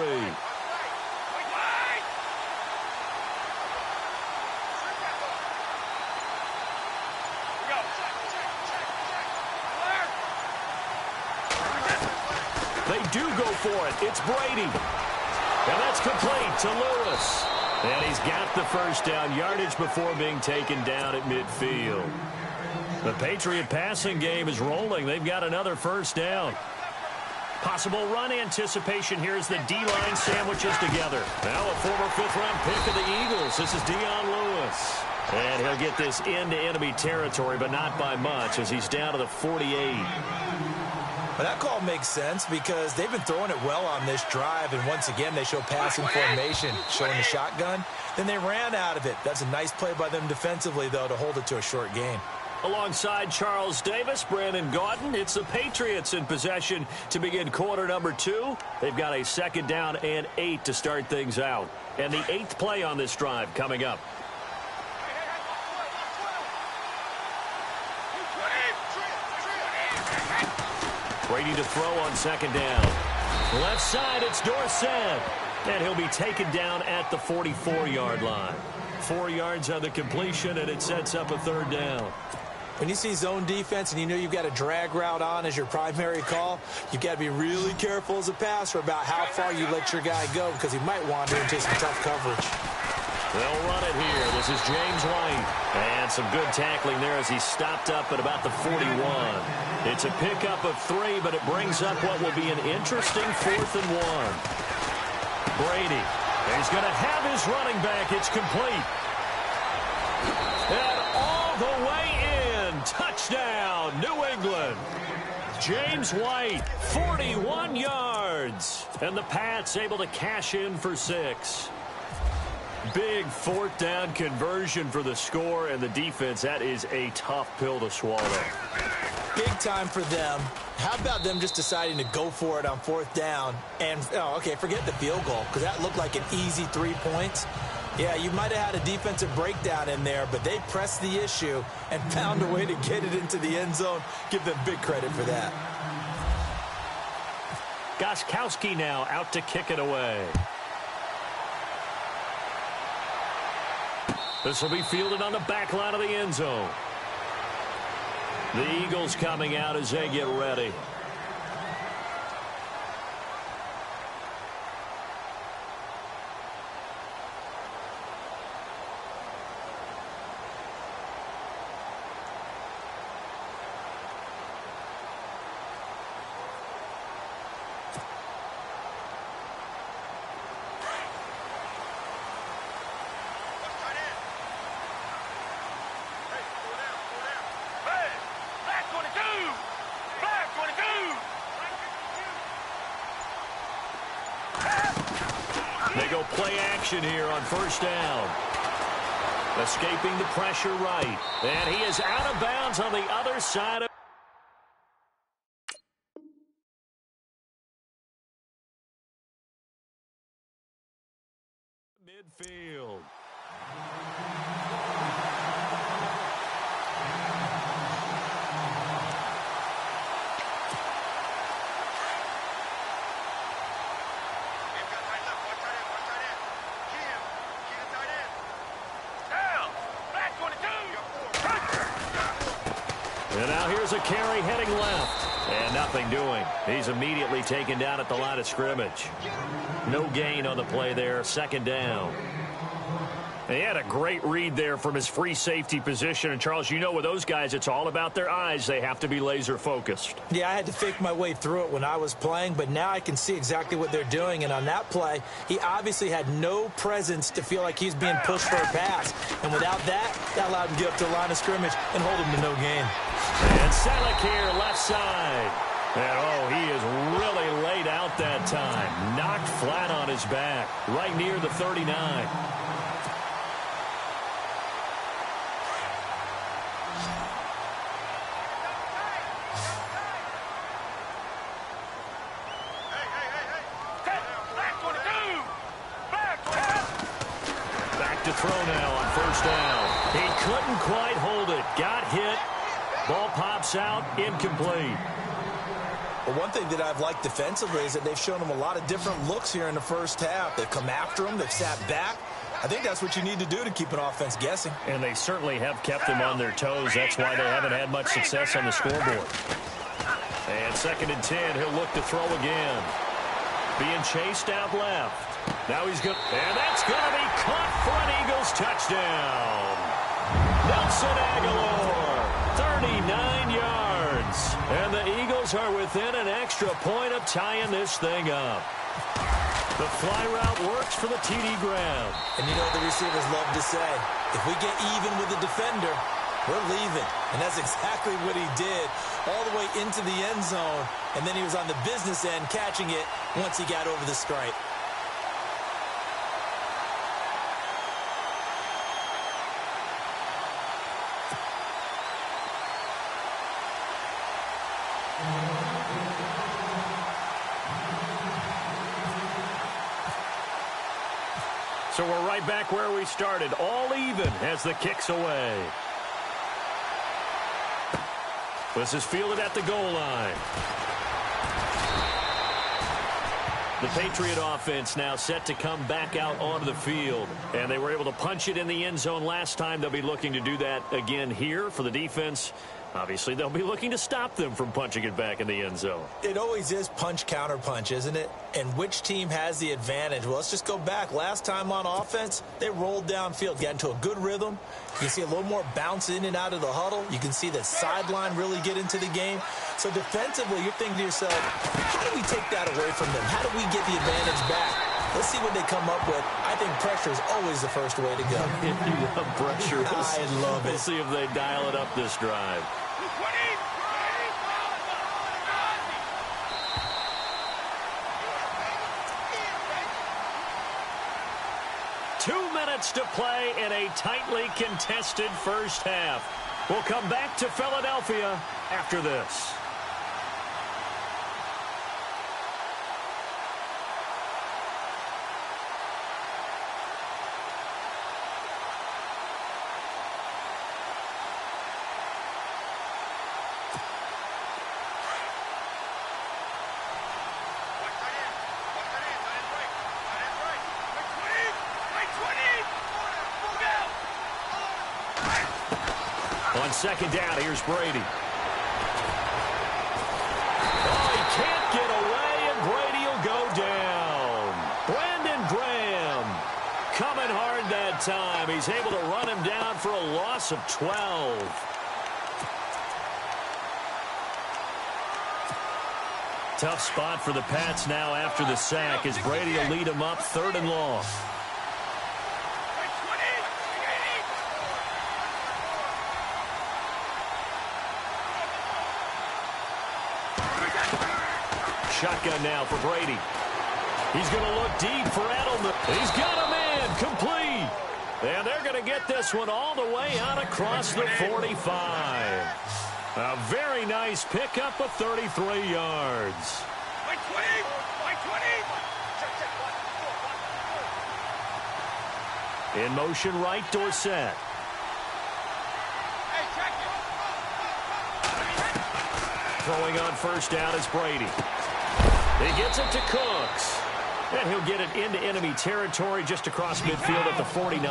They do go for it. It's Brady. And that's complete to Lewis. And he's got the first down yardage before being taken down at midfield. The Patriot passing game is rolling. They've got another first down. Possible run anticipation here as the D-line sandwiches together. Now a former 5th-round pick of the Eagles. This is Dion Lewis. Davis. And he'll get this into enemy territory, but not by much, as he's down to the 48. Well, that call makes sense because they've been throwing it well on this drive, and once again, they show passing formation, showing the shotgun. Then they ran out of it. That's a nice play by them defensively, though, to hold it to a short gain. Alongside Charles Davis, Brandon Gaudin, it's the Patriots in possession to begin quarter number 2. They've got a 2nd down and 8 to start things out. And the 8th play on this drive coming up. Brady to throw on 2nd down. Left side, it's Dorsett. And he'll be taken down at the 44-yard line. 4 yards on the completion, and it sets up a 3rd down. When you see zone defense and you know you've got a drag route on as your primary call, you've got to be really careful as a passer about how far you let your guy go because he might wander into some tough coverage. They'll run it here. This is James White. And some good tackling there as he stopped up at about the 41. It's a pickup of 3, but it brings up what will be an interesting 4th and 1. Brady. He's going to have his running back. It's complete. And all the way in. Touchdown, New England. James White, 41 yards. And the Pats able to cash in for 6. Big 4th down conversion for the score, and the defense, that is a tough pill to swallow. Big time for them. How about them just deciding to go for it on 4th down? And, okay, forget the field goal, because that looked like an easy 3 points. Yeah, you might have had a defensive breakdown in there, but they pressed the issue and found a way to get it into the end zone. Give them big credit for that. Gostkowski now out to kick it away. This will be fielded on the back line of the end zone. The Eagles coming out as they get ready. They go play action here on 1st down. Escaping the pressure right. And he is out of bounds on the other side of midfield. And now here's a carry heading left. And nothing doing. He's immediately taken down at the line of scrimmage. No gain on the play there. 2nd down. He had a great read there from his free safety position. And, Charles, you know with those guys, it's all about their eyes. They have to be laser focused. Yeah, I had to fake my way through it when I was playing, but now I can see exactly what they're doing. And on that play, he obviously had no presence to feel like he's being pushed for a pass. And without that, that allowed him to get up to the line of scrimmage and hold him to no gain. And Selleck here, left side. And, he is really laid out that time. Knocked flat on his back, right near the 39. To throw now on 1st down. He couldn't quite hold it. Got hit. Ball pops out. Incomplete. Well, one thing that I've liked defensively is that they've shown him a lot of different looks here in the 1st half. They've come after him. They've sat back. I think that's what you need to do to keep an offense guessing. And they certainly have kept them on their toes. That's why they haven't had much success on the scoreboard. And 2nd and 10. He'll look to throw again. Being chased out left. Now he's good. And that's going to be caught for an Eagles touchdown. Nelson Aguilar, 39 yards. And the Eagles are within an extra point of tying this thing up. The fly route works for the TD grab. And you know what the receivers love to say? If we get even with the defender, we're leaving. And that's exactly what he did all the way into the end zone. And then he was on the business end catching it once he got over the stripe. So we're right back where we started, all even as the kick's away. This is fielded at the goal line. The Patriot offense now set to come back out onto the field. And they were able to punch it in the end zone last time. They'll be looking to do that again here for the defense. Obviously, they'll be looking to stop them from punching it back in the end zone. It always is punch, counter punch, isn't it? And which team has the advantage? Well, let's just go back. Last time on offense, they rolled downfield, got into a good rhythm. You can see a little more bounce in and out of the huddle. You can see the sideline really get into the game. So defensively, you're thinking to yourself, how do we take that away from them? How do we get the advantage back? Let's see what they come up with. I think pressure is always the first way to go. If you love pressure, I love it. We'll see if they dial it up this drive. 2 minutes to play in a tightly contested first half. We'll come back to Philadelphia after this. On second down, here's Brady. Oh, he can't get away, and Brady will go down. Brandon Graham coming hard that time. He's able to run him down for a loss of 12. Tough spot for the Pats now after the sack as Brady will lead him up 3rd and long. Shotgun now for Brady. He's going to look deep for Edelman. He's got a man complete. And they're going to get this one all the way out across the 45. A very nice pickup of 33 yards. In motion right, Dorsett. Throwing on first down is Brady. He gets it to Cooks. And he'll get it into enemy territory just across midfield at the 49.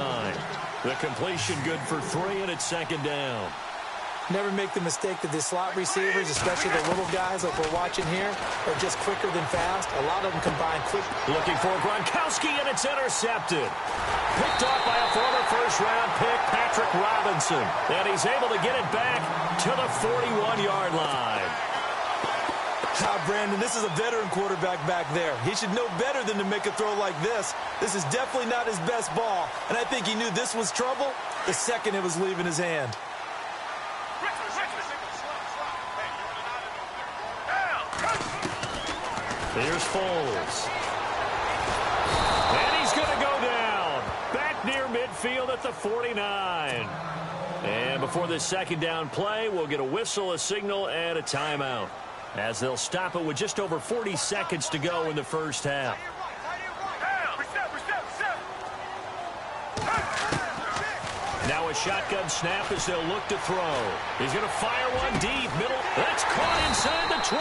The completion good for 3, and it's 2nd down. Never make the mistake that the slot receivers, especially the little guys like we're watching here, are just quicker than fast. A lot of them combine quick. Looking for Gronkowski, and it's intercepted. Picked off by a former first-round pick, Patrick Robinson. And he's able to get it back to the 41-yard line. Brandon, this is a veteran quarterback back there. He should know better than to make a throw like this. This is definitely not his best ball, and I think he knew this was trouble the second it was leaving his hand. Here's Foles. And he's going to go down. Back near midfield at the 49. And before this 2nd down play, we'll get a whistle, a signal, and a timeout, as they'll stop it with just over 40 seconds to go in the first half. Now a shotgun snap as they'll look to throw. He's going to fire one deep, middle. That's caught inside the 20.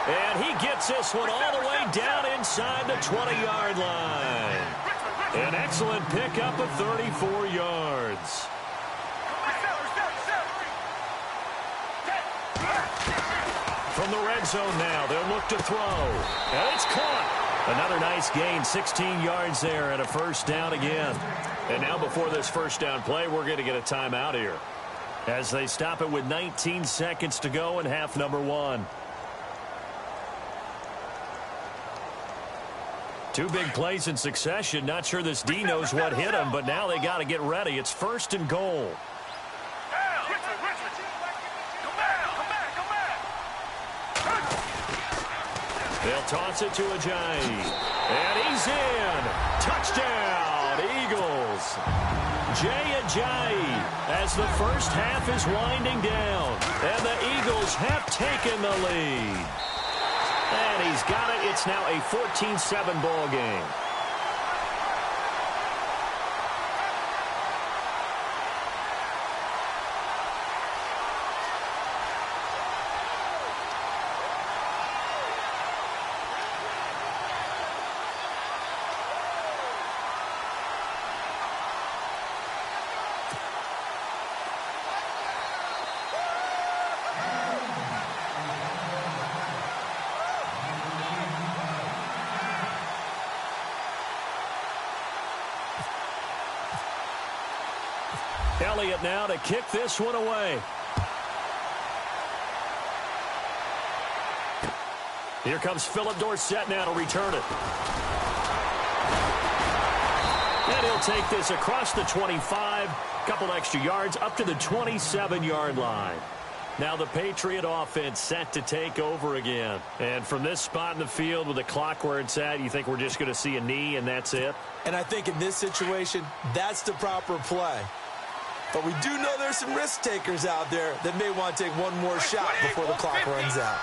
And he gets this one all the way down inside the 20-yard line. An excellent pickup of 34 yards. From the red zone now, they'll look to throw. And it's caught. Another nice gain, 16 yards there, and a first down again. And now before this first down play, we're going to get a timeout here, as they stop it with 19 seconds to go in half number 1. Two big plays in succession. Not sure this D knows what hit him, but now they got to get ready. It's 1st and goal. They'll toss it to Ajayi. And he's in. Touchdown, Eagles. Jay Ajayi as the first half is winding down. And the Eagles have taken the lead. And he's got it. It's now a 14-7 ball game. Elliott now to kick this one away. Here comes Philip Dorsett now to return it. And he'll take this across the 25, couple extra yards up to the 27-yard line. Now the Patriot offense set to take over again. And from this spot in the field with the clock where it's at, you think we're just going to see a knee and that's it? And I think in this situation, that's the proper play. But we do know there's some risk takers out there that may want to take one more shot before the clock runs out.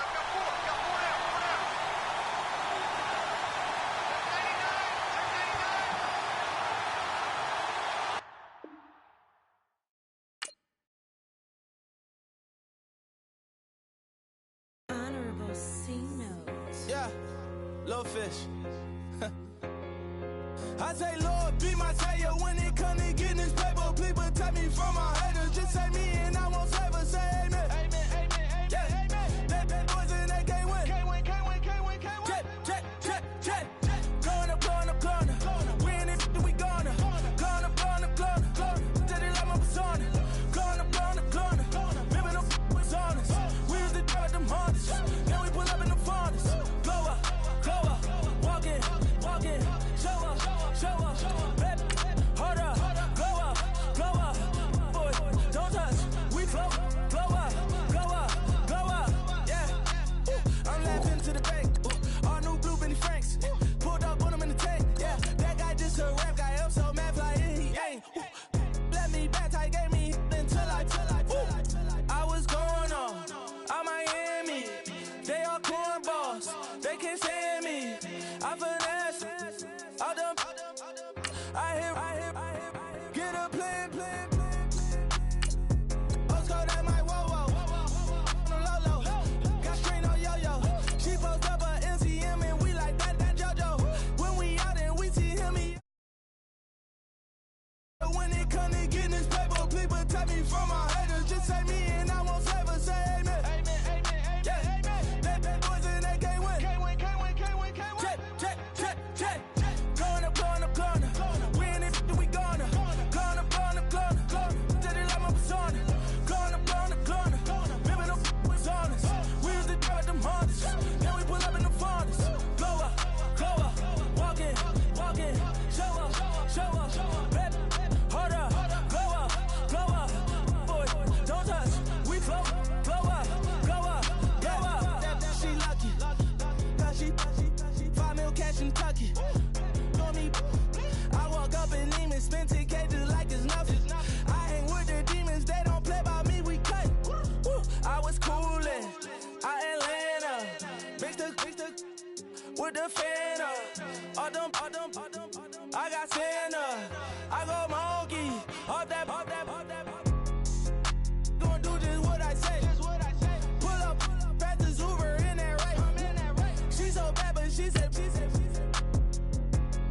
Honorable C notes. Yeah, little fish. I say, Lord, be my savior when it comes to getting this paper. Please protect me from my haters. Just say me and I won't ever say amen. Amen, amen, amen. Yeah, amen. That boys in that game win. Can't win, can't win, can't win, can't win. Jet. Going up. Win it, we gonna. Going up. Did it like my persona. Going up. Ripping them was honest. We was the drug them hardest. Then we pull up in the furnace. Glow up. Walk in. Show up. Baby, hold up. Glow up. Boy, don't touch. We flow. Glow up. Yeah. I'm laughing to the bank. All new blue Benny Franks. Pulled up, put him in the tank. Yeah, that guy just a rap guy. I'm so mad, fly in, he ain't. Let me back, tight, gave me until I was going on. I'm Miami. They all cornballs. They can't stand me. I finesse. All them. I hear. Get a plan. Let's go that my whoa. On the low. Got screen on yo. She post up a NCM and we like that JoJo. When we out and we see him, when it come to getting this paper, please protect me from my haters. Just say me and I won't ever say amen. Amen. Yeah, amen. That boys in that game win. Can't win. Jet. Going up. Win it, we gonna. Going up. Did it like my persona. Going up. Ripping them was honest. We was the drug them hardest. Then we pull up in the furnace. Glow up. Walk in. Show up. Baby, hold up. Glow up. Boy, don't touch. We flow. Glow up. She lucky. Cause she 5 mil cash in Kentucky. Know me. I walk up in demons, spend 10K just like it's nothing. I hang with the demons, they don't play by me, we cut. I was coolin', out Atlanta, mixed with the Fanta. All them, I got Santa, I go monkey, all that. Gonna do just what I say. Pull up, pass the Uber in that race. She so bad, but she said.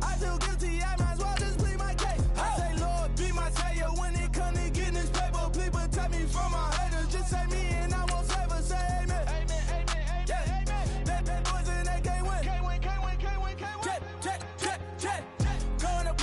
I feel guilty, I might as well just plead my case. I say, Lord, be my savior when it come to getting this paper. Please protect me from my haters. Just say me and I won't ever say amen. Amen. Yeah, amen. That boys in that game win. Can't win. Jet. Going up.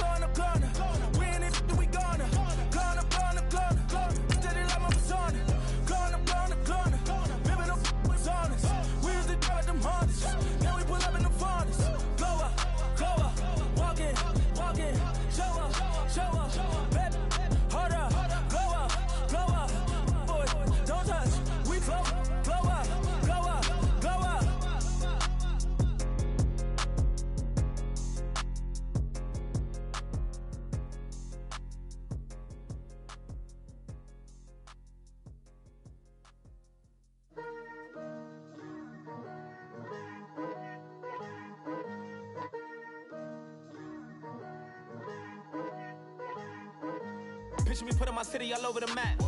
Picture me putting my city all over the map.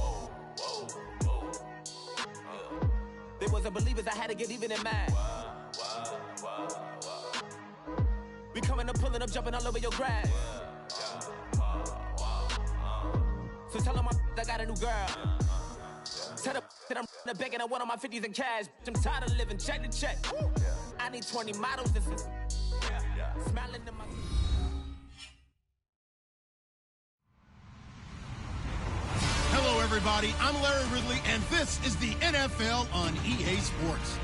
They wasn't believers, I had to get even in mad. We coming up, pulling up, jumping all over your grass. So tell them I got a new girl. Tell them that I'm begging at one of my 50s in cash. I'm tired of living check to check. I need 20 models. This is smiling in my. Hello, everybody. I'm Larry Ridley, and this is the NFL on EA Sports.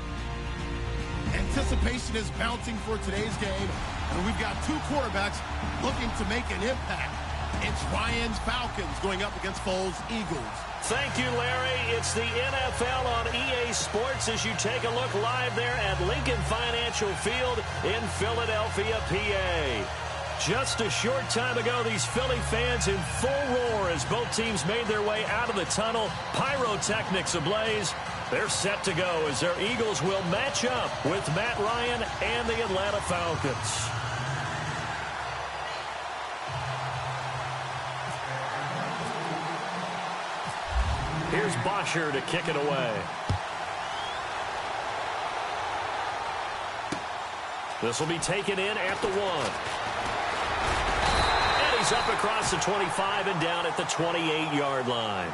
Anticipation is mounting for today's game, and we've got two quarterbacks looking to make an impact. It's Ryan's Falcons going up against Foles' Eagles. Thank you, Larry. It's the NFL on EA Sports as you take a look live there at Lincoln Financial Field in Philadelphia, PA. Just a short time ago, these Philly fans in full roar as both teams made their way out of the tunnel. Pyrotechnics ablaze. They're set to go as their Eagles will match up with Matt Ryan and the Atlanta Falcons. Here's Bosher to kick it away. This will be taken in at the 1. He's up across the 25 and down at the 28-yard line.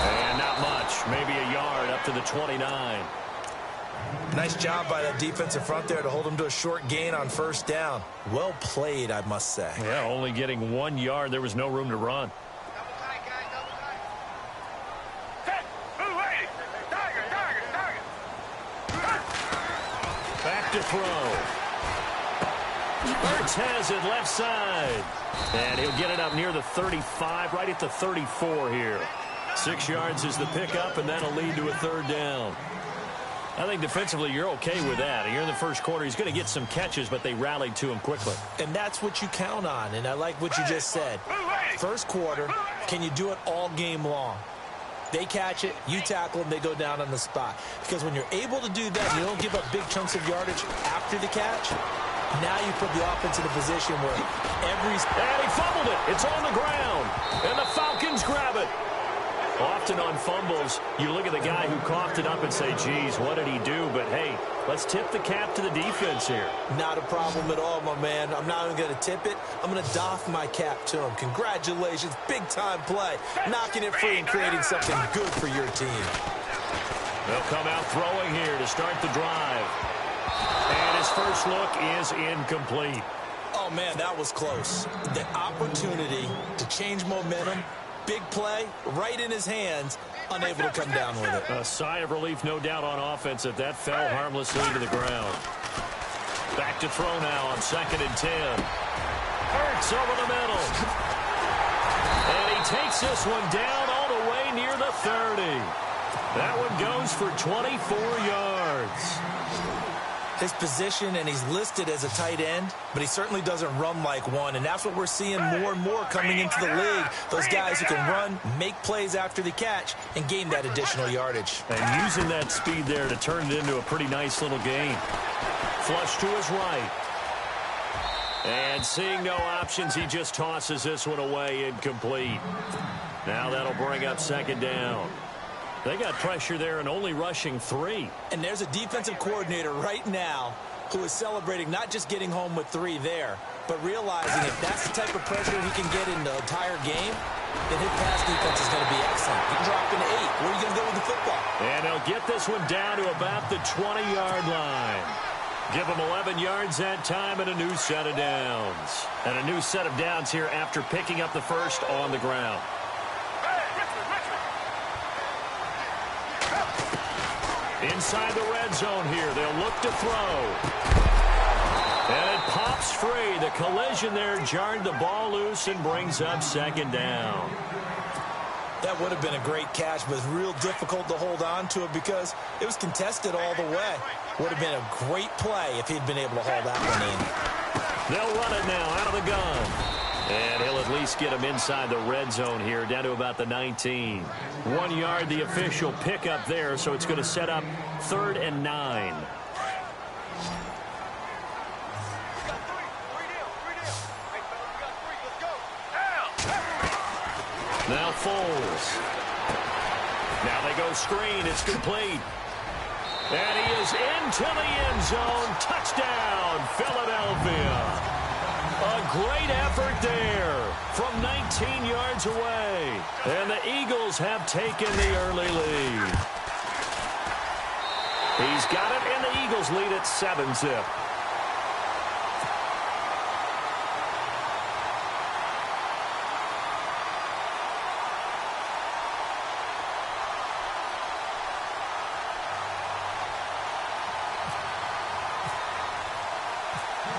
And not much, maybe a yard up to the 29. Nice job by that defensive front there to hold him to a short gain on first down. Well played, I must say. Yeah, only getting 1 yard. There was no room to run. Double tight, guys, double tight. Move, wait. Target. Back to throw. Ertz has it left side. And he'll get it up near the 35, right at the 34 here. 6 yards is the pickup, and that'll lead to a third down. I think defensively you're okay with that. Here in the first quarter, he's going to get some catches, but they rallied to him quickly. And that's what you count on, and I like what you just said. First quarter, can you do it all game long? They catch it, you tackle them, they go down on the spot. Because when you're able to do that, you don't give up big chunks of yardage after the catch. Now you put the offense in a position where every... And he fumbled it. It's on the ground. And the Falcons grab it. Often on fumbles, you look at the guy who coughed it up and say, geez, what did he do? But, hey, let's tip the cap to the defense here. Not a problem at all, my man. I'm not even going to tip it. I'm going to doff my cap to him. Congratulations. Big-time play. Knocking it free and creating something good for your team. They'll come out throwing here to start the drive. And his first look is incomplete. Oh, man, that was close. The opportunity to change momentum. Big play, right in his hands, unable to come down with it. A sigh of relief, no doubt, on offense that that fell harmlessly to the ground. Back to throw now on 2nd and 10. Ertz over the middle. And he takes this one down all the way near the 30. That one goes for 24 yards. His position, and he's listed as a tight end, but he certainly doesn't run like one, and that's what we're seeing more and more coming into the league. Those guys who can run, make plays after the catch, and gain that additional yardage. And using that speed there to turn it into a pretty nice little gain. Flush to his right. And seeing no options, he just tosses this one away, incomplete. Now that'll bring up 2nd down. They got pressure there and only rushing 3. And there's a defensive coordinator right now who is celebrating not just getting home with 3 there, but realizing if that's the type of pressure he can get in the entire game, then his pass defense is going to be excellent. He can drop into 8. Where are you going to go with the football? And they'll get this one down to about the 20-yard line. Give them 11 yards that time and a new set of downs. And a new set of downs here after picking up the first on the ground. Inside the red zone here, they'll look to throw. And it pops free. The collision there jarred the ball loose and brings up 2nd down. That would have been a great catch, but real difficult to hold on to it because it was contested all the way. Would have been a great play if he'd been able to haul that one in. They'll run it now out of the gun. And he'll at least get him inside the red zone here, down to about the 19. 1 yard, the official pickup there, so it's going to set up 3rd and 9. Now Foles. Now they go screen. It's complete. And he is into the end zone. Touchdown, Philadelphia. A great effort there from 19 yards away. And the Eagles have taken the early lead. He's got it, and the Eagles lead at 7-zip.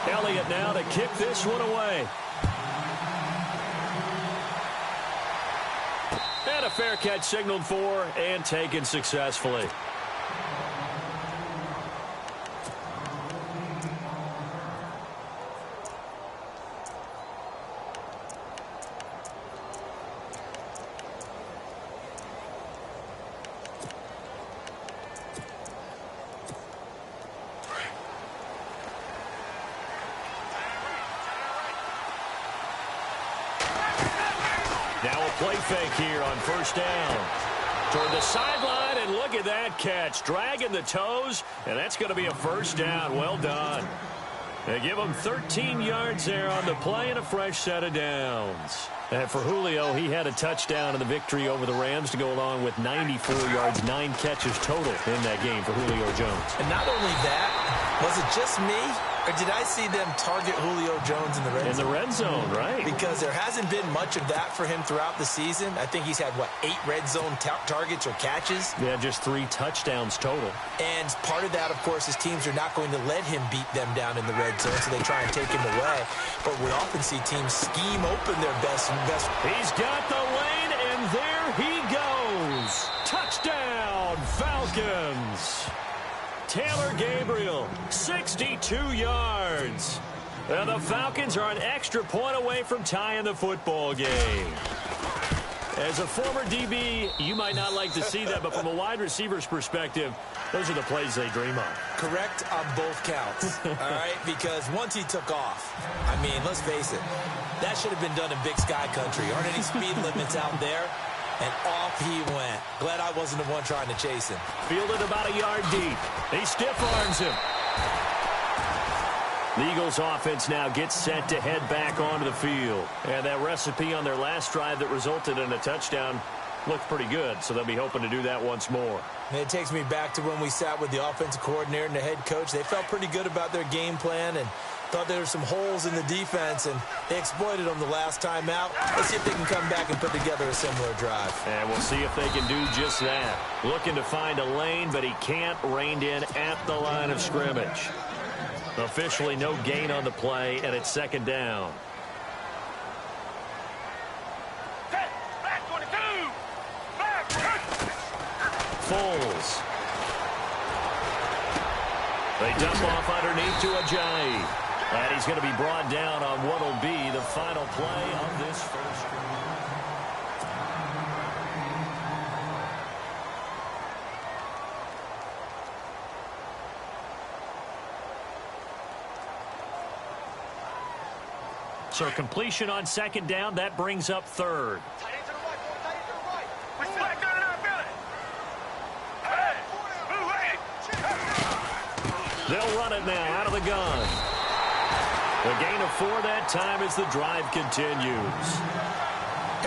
Elliott now to kick this one away. And a fair catch signaled for and taken successfully. Now a play fake here on 1st down. Toward the sideline, and look at that catch. Dragging the toes, and that's going to be a 1st down. Well done. They give him 13 yards there on the play and a fresh set of downs. And for Julio, he had a touchdown in the victory over the Rams to go along with 94 yards, 9 catches total in that game for Julio Jones. And not only that, was it just me, or did I see them target Julio Jones in the red zone? In the red zone, right. Because there hasn't been much of that for him throughout the season. I think he's had, 8 red zone targets or catches? Yeah, just 3 touchdowns total. And part of that, of course, is teams are not going to let him beat them down in the red zone, so they try and take him away. But we often see teams scheme open their best. He's got the lane, and there he goes. Touchdown, Falcons. Taylor Gabriel, 62 yards. And the Falcons are an extra point away from tying the football game. As a former DB, you might not like to see that, but from a wide receiver's perspective, those are the plays they dream of. Correct on both counts, all right? Because once he took off, I mean, let's face it, that should have been done in Big Sky Country. Aren't any speed limits out there? And off he went. Glad I wasn't the one trying to chase him. Fielded about a yard deep. He stiff arms him. The Eagles offense now gets set to head back onto the field. And that recipe on their last drive that resulted in a touchdown looked pretty good, so they'll be hoping to do that once more. And it takes me back to when we sat with the offensive coordinator and the head coach. They felt pretty good about their game plan and thought there were some holes in the defense, and they exploited them the last time out. Let's see if they can come back and put together a similar drive. And we'll see if they can do just that. Looking to find a lane, but he can't. Reined in at the line of scrimmage. Officially no gain on the play, and it's 2nd down. Foles. They dump off underneath to Ajayi. And he's going to be brought down on what will be the final play of this first drive. So completion on 2nd down, that brings up 3rd. They'll run it now out of the gun. The gain of 4 that time as the drive continues.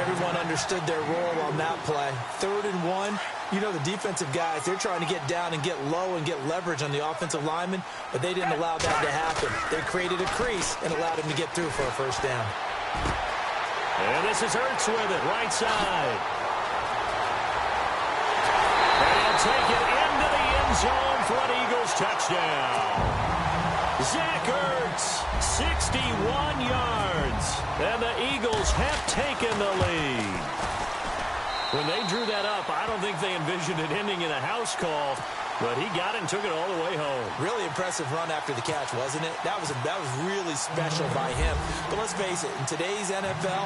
Everyone understood their role on that play. 3rd and 1. You know, the defensive guys, they're trying to get down and get low and get leverage on the offensive lineman, but they didn't allow that to happen. They created a crease and allowed him to get through for a 1st down. And this is Ertz with it, right side. And he'll take it into the end zone for an Eagles touchdown. Zach Ertz, 61 yards. And the Eagles have taken the lead. When they drew that up, I don't think they envisioned it ending in a house call. But he got it and took it all the way home. Really impressive run after the catch, wasn't it? That was really special by him. But let's face it, in today's NFL,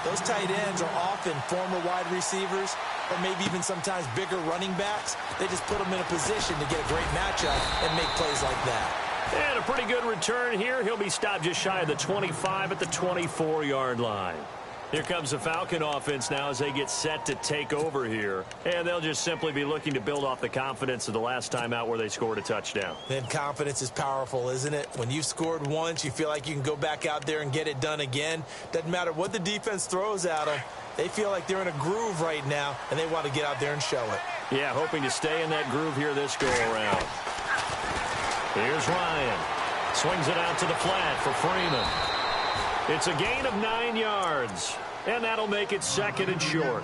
those tight ends are often former wide receivers or maybe even sometimes bigger running backs. They just put them in a position to get a great matchup and make plays like that. And a pretty good return here. He'll be stopped just shy of the 25 at the 24-yard line. Here comes the Falcon offense now as they get set to take over here. And they'll just simply be looking to build off the confidence of the last time out where they scored a touchdown. Then confidence is powerful, isn't it? When you've scored once, you feel like you can go back out there and get it done again. Doesn't matter what the defense throws at them. They feel like they're in a groove right now, and they want to get out there and show it. Yeah, hoping to stay in that groove here this go-around. Here's Ryan. Swings it out to the flat for Freeman. It's a gain of 9 yards, and that'll make it second and short.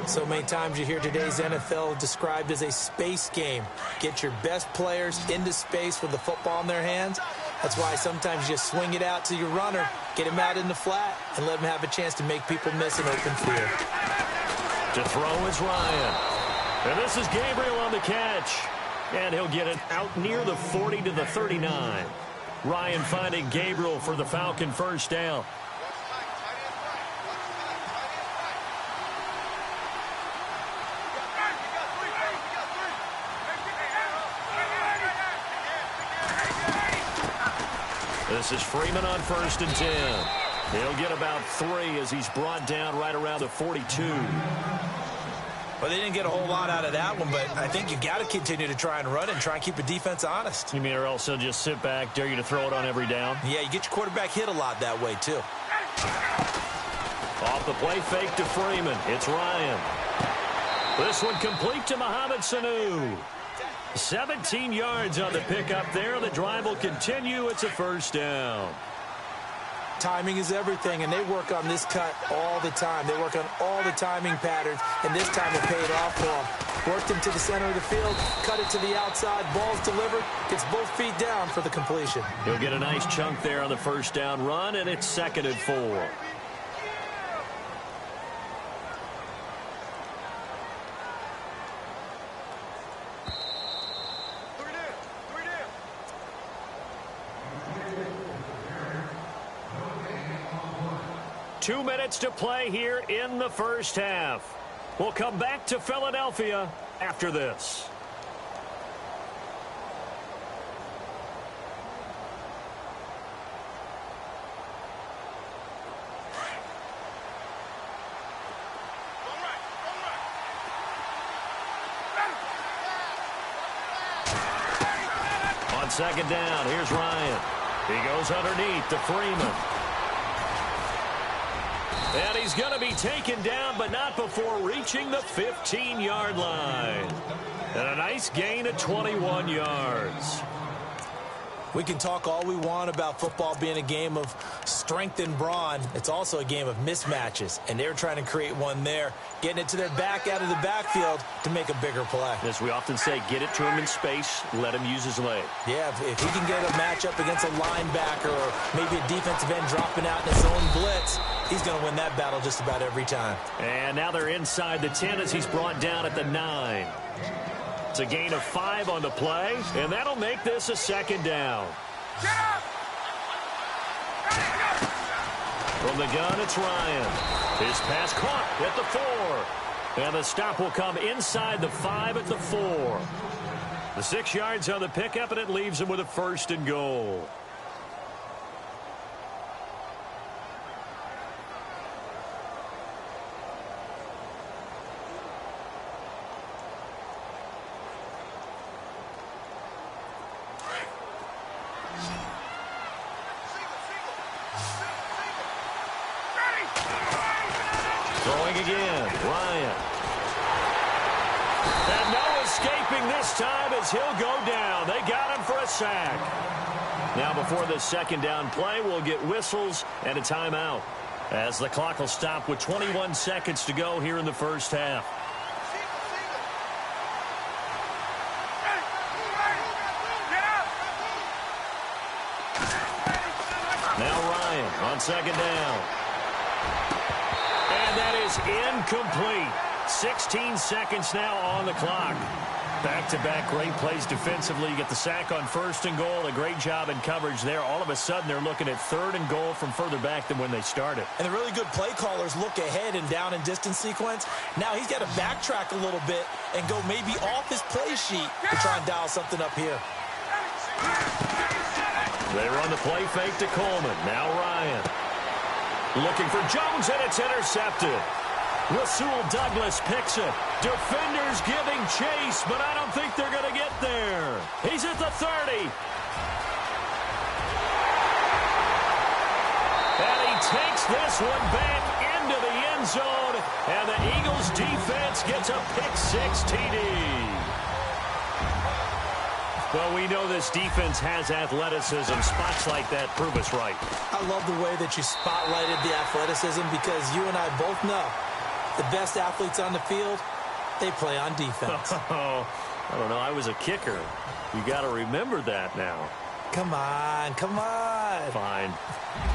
So many times you hear today's NFL described as a space game. Get your best players into space with the football in their hands. That's why sometimes you just swing it out to your runner, get him out in the flat, and let him have a chance to make people miss an open field. To throw is Ryan. And this is Gabriel on the catch. And he'll get it out near the 40 to the 39. Ryan finding Gabriel for the Falcon first down. This is Freeman on 1st and 10. He'll get about 3 as he's brought down right around the 42. Well, they didn't get a whole lot out of that one, but I think you got to continue to try and run and try and keep the defense honest. You mean or else they'll just sit back, dare you to throw it on every down? Yeah, you get your quarterback hit a lot that way, too. Off the play fake to Freeman. It's Ryan. This one complete to Mohamed Sanu. 17 yards on the pickup there. The drive will continue. It's a first down. Timing is everything, and they work on this cut all the time. They work on all the timing patterns, and this time it paid off for them. Worked him to the center of the field, cut it to the outside, ball's delivered, gets both feet down for the completion. He'll get a nice chunk there on the first down run, and it's 2nd and 4. Two minutes to play here in the first half. We'll come back to Philadelphia after this. On 2nd down, here's Ryan. He goes underneath to Freeman. And he's going to be taken down, but not before reaching the 15-yard line. And a nice gain of 21 yards. We can talk all we want about football being a game of strength and brawn. It's also a game of mismatches, and they're trying to create one there, getting it to their back out of the backfield to make a bigger play. As we often say, get it to him in space, let him use his leg. Yeah, if he can get a matchup against a linebacker or maybe a defensive end dropping out in his own blitz, he's going to win that battle just about every time. And now they're inside the 10 as he's brought down at the 9. It's a gain of 5 on the play, and that'll make this a 2nd down. From the gun, it's Ryan. His pass caught at the 4. And the stop will come inside the 5 at the 4. The 6 yards on the pickup, and it leaves him with a 1st and goal. Throwing again, Ryan. And no escaping this time as he'll go down. They got him for a sack. Now before this 2nd down play, we'll get whistles and a timeout, as the clock will stop with 21 seconds to go here in the first half. Now Ryan on 2nd down. And that is incomplete. 16 seconds now on the clock. Back-to-back great plays defensively. You get the sack on 1st and goal. A great job in coverage there. All of a sudden, they're looking at 3rd and goal from further back than when they started. And the really good play callers look ahead and down and distance sequence. Now he's got to backtrack a little bit and go maybe off his play sheet to try and dial something up here. They run the play fake to Coleman. Now Ryan. Looking for Jones, and it's intercepted. Rasul Douglas picks it. Defenders giving chase, but I don't think they're going to get there. He's at the 30. And he takes this one back into the end zone, and the Eagles defense gets a pick-6 TD. Well, we know this defense has athleticism. Spots like that prove us right. I love the way that you spotlighted the athleticism because you and I both know the best athletes on the field, they play on defense. Oh, I don't know. I was a kicker. You got to remember that now. Come on, come on. Fine.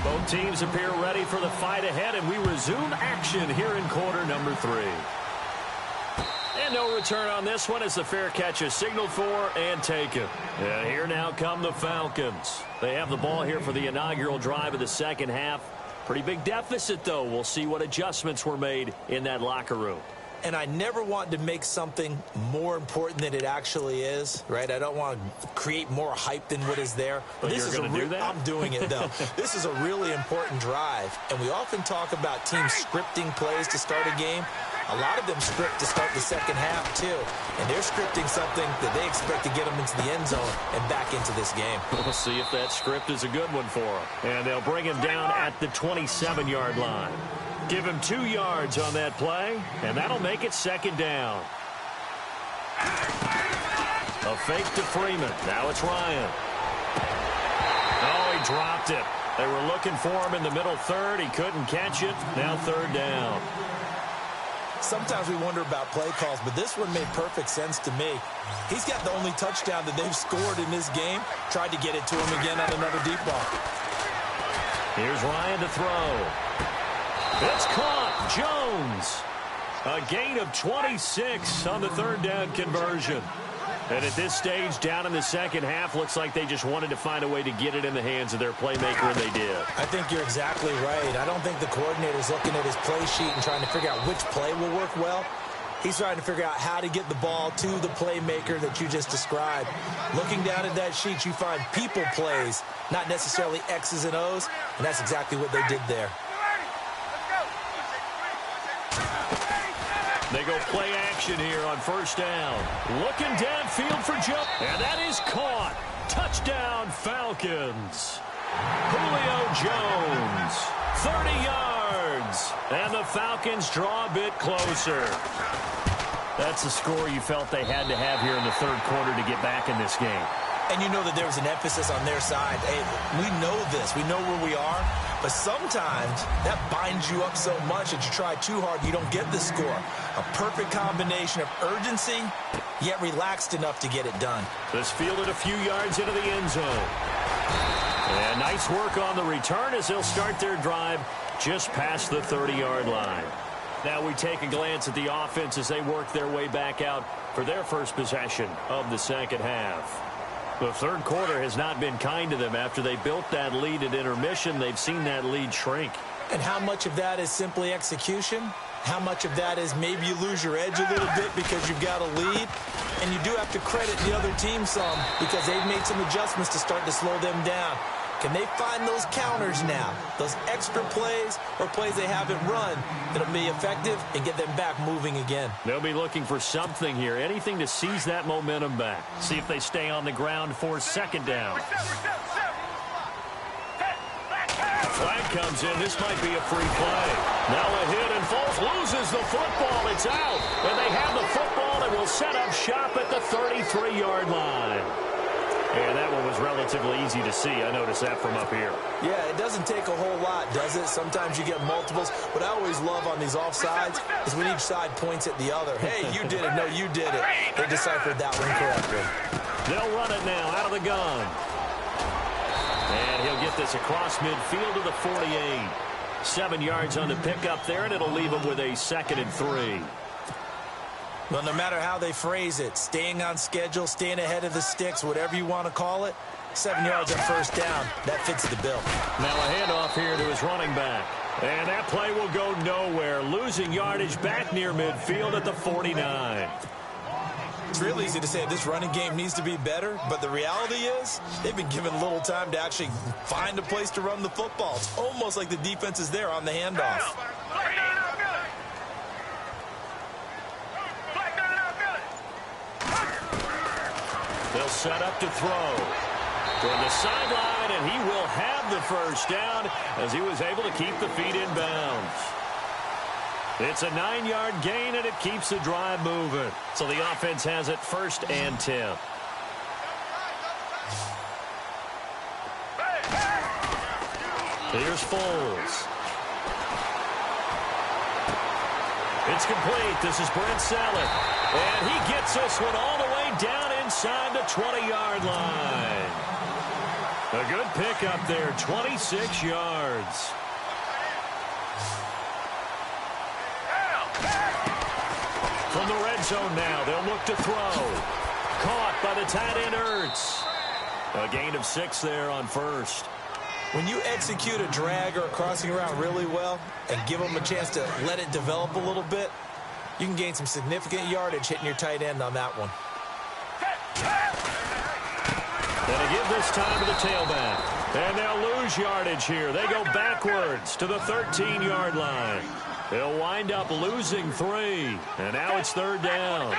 Both teams appear ready for the fight ahead, and we resume action here in quarter number 3. And no return on this one as the fair catch is signaled for and taken. And here now come the Falcons. They have the ball here for the inaugural drive of the second half. Pretty big deficit, though. We'll see what adjustments were made in that locker room. And I never want to make something more important than it actually is, right? I don't want to create more hype than what is there. But you're going to do that? I'm doing it, though. This is a really important drive. And we often talk about teams scripting plays to start a game. A lot of them script to start the second half, too. And they're scripting something that they expect to get them into the end zone and back into this game. We'll see if that script is a good one for them. And they'll bring him down at the 27-yard line. Give him 2 yards on that play, and that'll make it second down. A fake to Freeman. Now it's Ryan. Oh, he dropped it. They were looking for him in the middle third. He couldn't catch it. Now 3rd down. Sometimes we wonder about play calls, but this one made perfect sense to me. He's got the only touchdown that they've scored in this game. Tried to get it to him again on another deep ball. Here's Ryan to throw. It's caught. Jones. A gain of 26 on the 3rd down conversion. And at this stage, down in the second half, looks like they just wanted to find a way to get it in the hands of their playmaker, and they did. I think you're exactly right. I don't think the coordinator's looking at his play sheet and trying to figure out which play will work well. He's trying to figure out how to get the ball to the playmaker that you just described. Looking down at that sheet, you find people plays, not necessarily X's and O's, and that's exactly what they did there. They go play action here on 1st down. Looking downfield for Joe. And that is caught. Touchdown, Falcons. Julio Jones, 30 yards. And the Falcons draw a bit closer. That's the score you felt they had to have here in the 3rd quarter to get back in this game. And you know that there was an emphasis on their side. Hey, we know this. We know where we are. But sometimes that binds you up so much that you try too hard, you don't get the score. A perfect combination of urgency, yet relaxed enough to get it done. This fielded a few yards into the end zone. And nice work on the return as they'll start their drive just past the 30-yard line. Now we take a glance at the offense as they work their way back out for their first possession of the second half. The 3rd quarter has not been kind to them. After they built that lead at intermission, they've seen that lead shrink. And how much of that is simply execution? How much of that is maybe you lose your edge a little bit because you've got a lead? And you do have to credit the other team some because they've made some adjustments to start to slow them down. Can they find those counters now, those extra plays or plays they haven't run that'll be effective and get them back moving again? They'll be looking for something here, anything to seize that momentum back. See if they stay on the ground for 2nd down. Flag comes in. This might be a free play. Now a hit and Foles loses the football. It's out. And they have the football and will set up shop at the 33-yard line. And that one was relatively easy to see. I noticed that from up here. Yeah, it doesn't take a whole lot, does it? Sometimes you get multiples. What I always love on these offsides is when each side points at the other. Hey, you did it. No, you did it. They deciphered that one correctly. They'll run it now out of the gun. And he'll get this across midfield to the 48. 7 yards on the pickup there, and it'll leave him with a 2nd and 3. Well, no matter how they phrase it, staying on schedule, staying ahead of the sticks, whatever you want to call it, 7 yards on first down, that fits the bill. Now a handoff here to his running back. And that play will go nowhere, losing yardage back near midfield at the 49. It's real easy to say this running game needs to be better, but the reality is they've been given little time to actually find a place to run the football. It's almost like the defense is there on the handoff. They'll set up to throw toward the sideline, and he will have the first down as he was able to keep the feet in bounds. It's a 9-yard gain, and it keeps the drive moving. So the offense has it 1st and 10. Here's Foles. It's complete. This is Brent Selleck. And he gets this one all the way down inside the 20-yard line. A good pickup there, 26 yards. From the red zone now, they'll look to throw. Caught by the tight end, Ertz. A gain of 6 there on first. When you execute a drag or a crossing route really well and give them a chance to let it develop a little bit, you can gain some significant yardage hitting your tight end on that one. Gonna give this time to the tailback. And they'll lose yardage here. They go backwards to the 13-yard line. They'll wind up losing 3. And now it's 3rd down.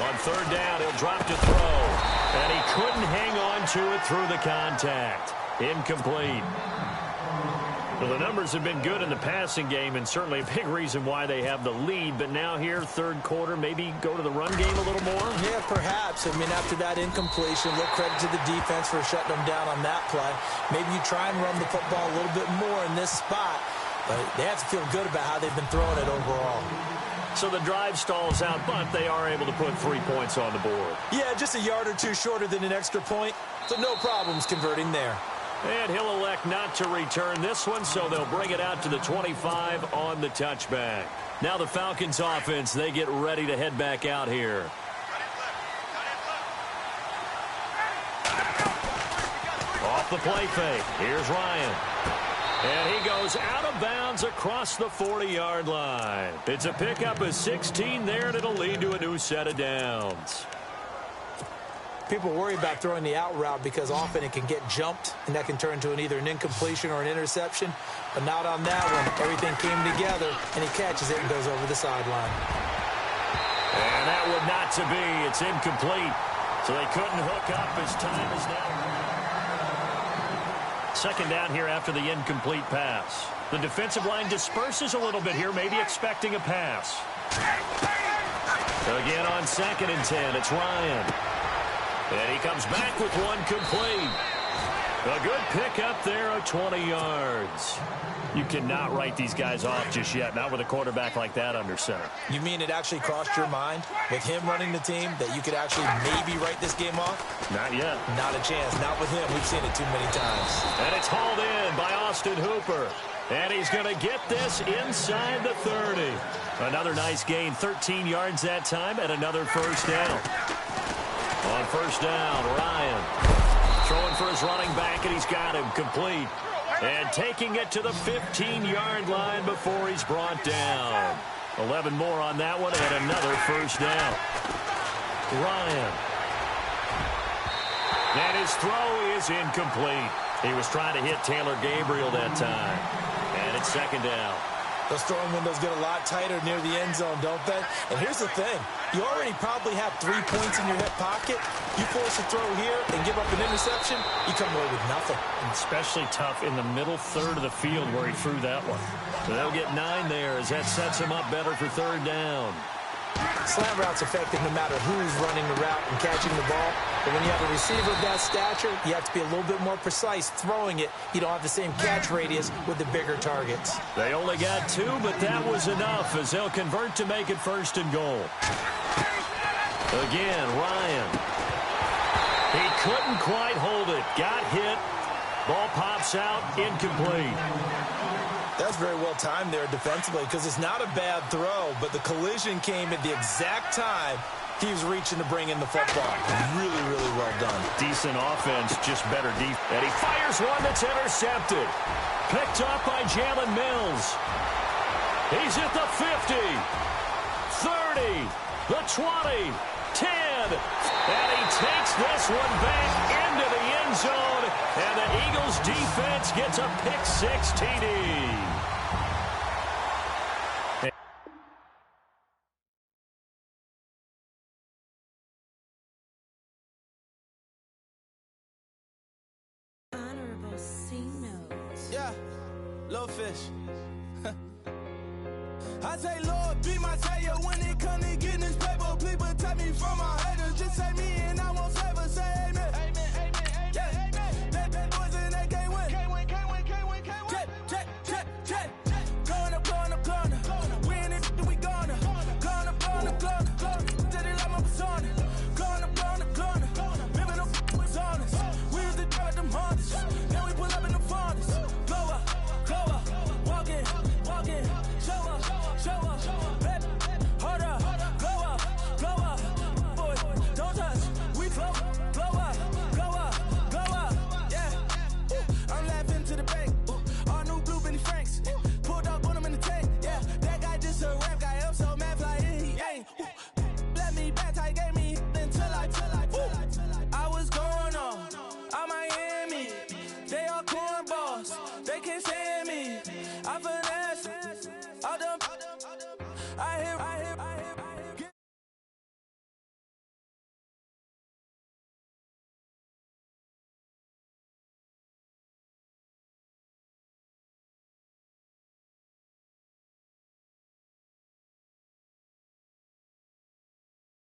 On 3rd down, he'll drop to throw. And he couldn't hang on to it through the contact. Incomplete. Well, the numbers have been good in the passing game, and certainly a big reason why they have the lead. But now here, 3rd quarter, maybe go to the run game a little more? Yeah, perhaps. I mean, after that incompletion, look, credit to the defense for shutting them down on that play. Maybe you try and run the football a little bit more in this spot. But they have to feel good about how they've been throwing it overall. So the drive stalls out, but they are able to put 3 points on the board. Yeah, just a yard or 2 shorter than an extra point. So no problems converting there. And he'll elect not to return this one, so they'll bring it out to the 25 on the touchback. Now the Falcons offense, they get ready to head back out here. Off the play fake. Here's Ryan. And he goes out of bounds across the 40-yard line. It's a pickup of 16 there, and it'll lead to a new set of downs. People worry about throwing the out route because often it can get jumped, and that can turn into either an incompletion or an interception. But not on that one. Everything came together, and he catches it and goes over the sideline. And that would not to be. It's incomplete. So they couldn't hook up as time is now. 2nd down here after the incomplete pass. The defensive line disperses a little bit here, maybe expecting a pass. Again on 2nd and 10, it's Ryan. And he comes back with one complete. A good pickup there of 20 yards. You cannot write these guys off just yet, not with a quarterback like that under center. You mean it actually crossed your mind with him running the team that you could actually maybe write this game off? Not yet. Not a chance. Not with him. We've seen it too many times. And it's hauled in by Austin Hooper. And he's going to get this inside the 30. Another nice gain, 13 yards that time, and another first down. On first down, Ryan throwing for his running back, and he's got him complete. And taking it to the 15-yard line before he's brought down. 11 more on that one, and another first down. Ryan. And his throw is incomplete. He was trying to hit Taylor Gabriel that time. And it's 2nd down. Those throwing windows get a lot tighter near the end zone, don't they? And here's the thing. You already probably have 3 points in your hip pocket. You force a throw here and give up an interception, you come away with nothing. And especially tough in the middle third of the field where he threw that one. So they'll get 9 there as that sets him up better for 3rd down. Slant route's effective no matter who's running the route and catching the ball. But when you have a receiver of that stature, you have to be a little bit more precise throwing it. You don't have the same catch radius with the bigger targets. They only got 2, but that was enough as they'll convert to make it 1st and goal. Again, Ryan. He couldn't quite hold it. Got hit. Ball pops out, incomplete. That's very well timed there defensively because it's not a bad throw, but the collision came at the exact time he was reaching to bring in the football. Really, really well done. Decent offense, just better defense. And he fires one that's intercepted. Picked up by Jalen Mills. He's at the 50, 30, the 20, 10. And he takes this one back into the end zone. And the Eagles defense gets a pick-six TD. Yeah, little fish. I say, Lord, be my savior when it comes to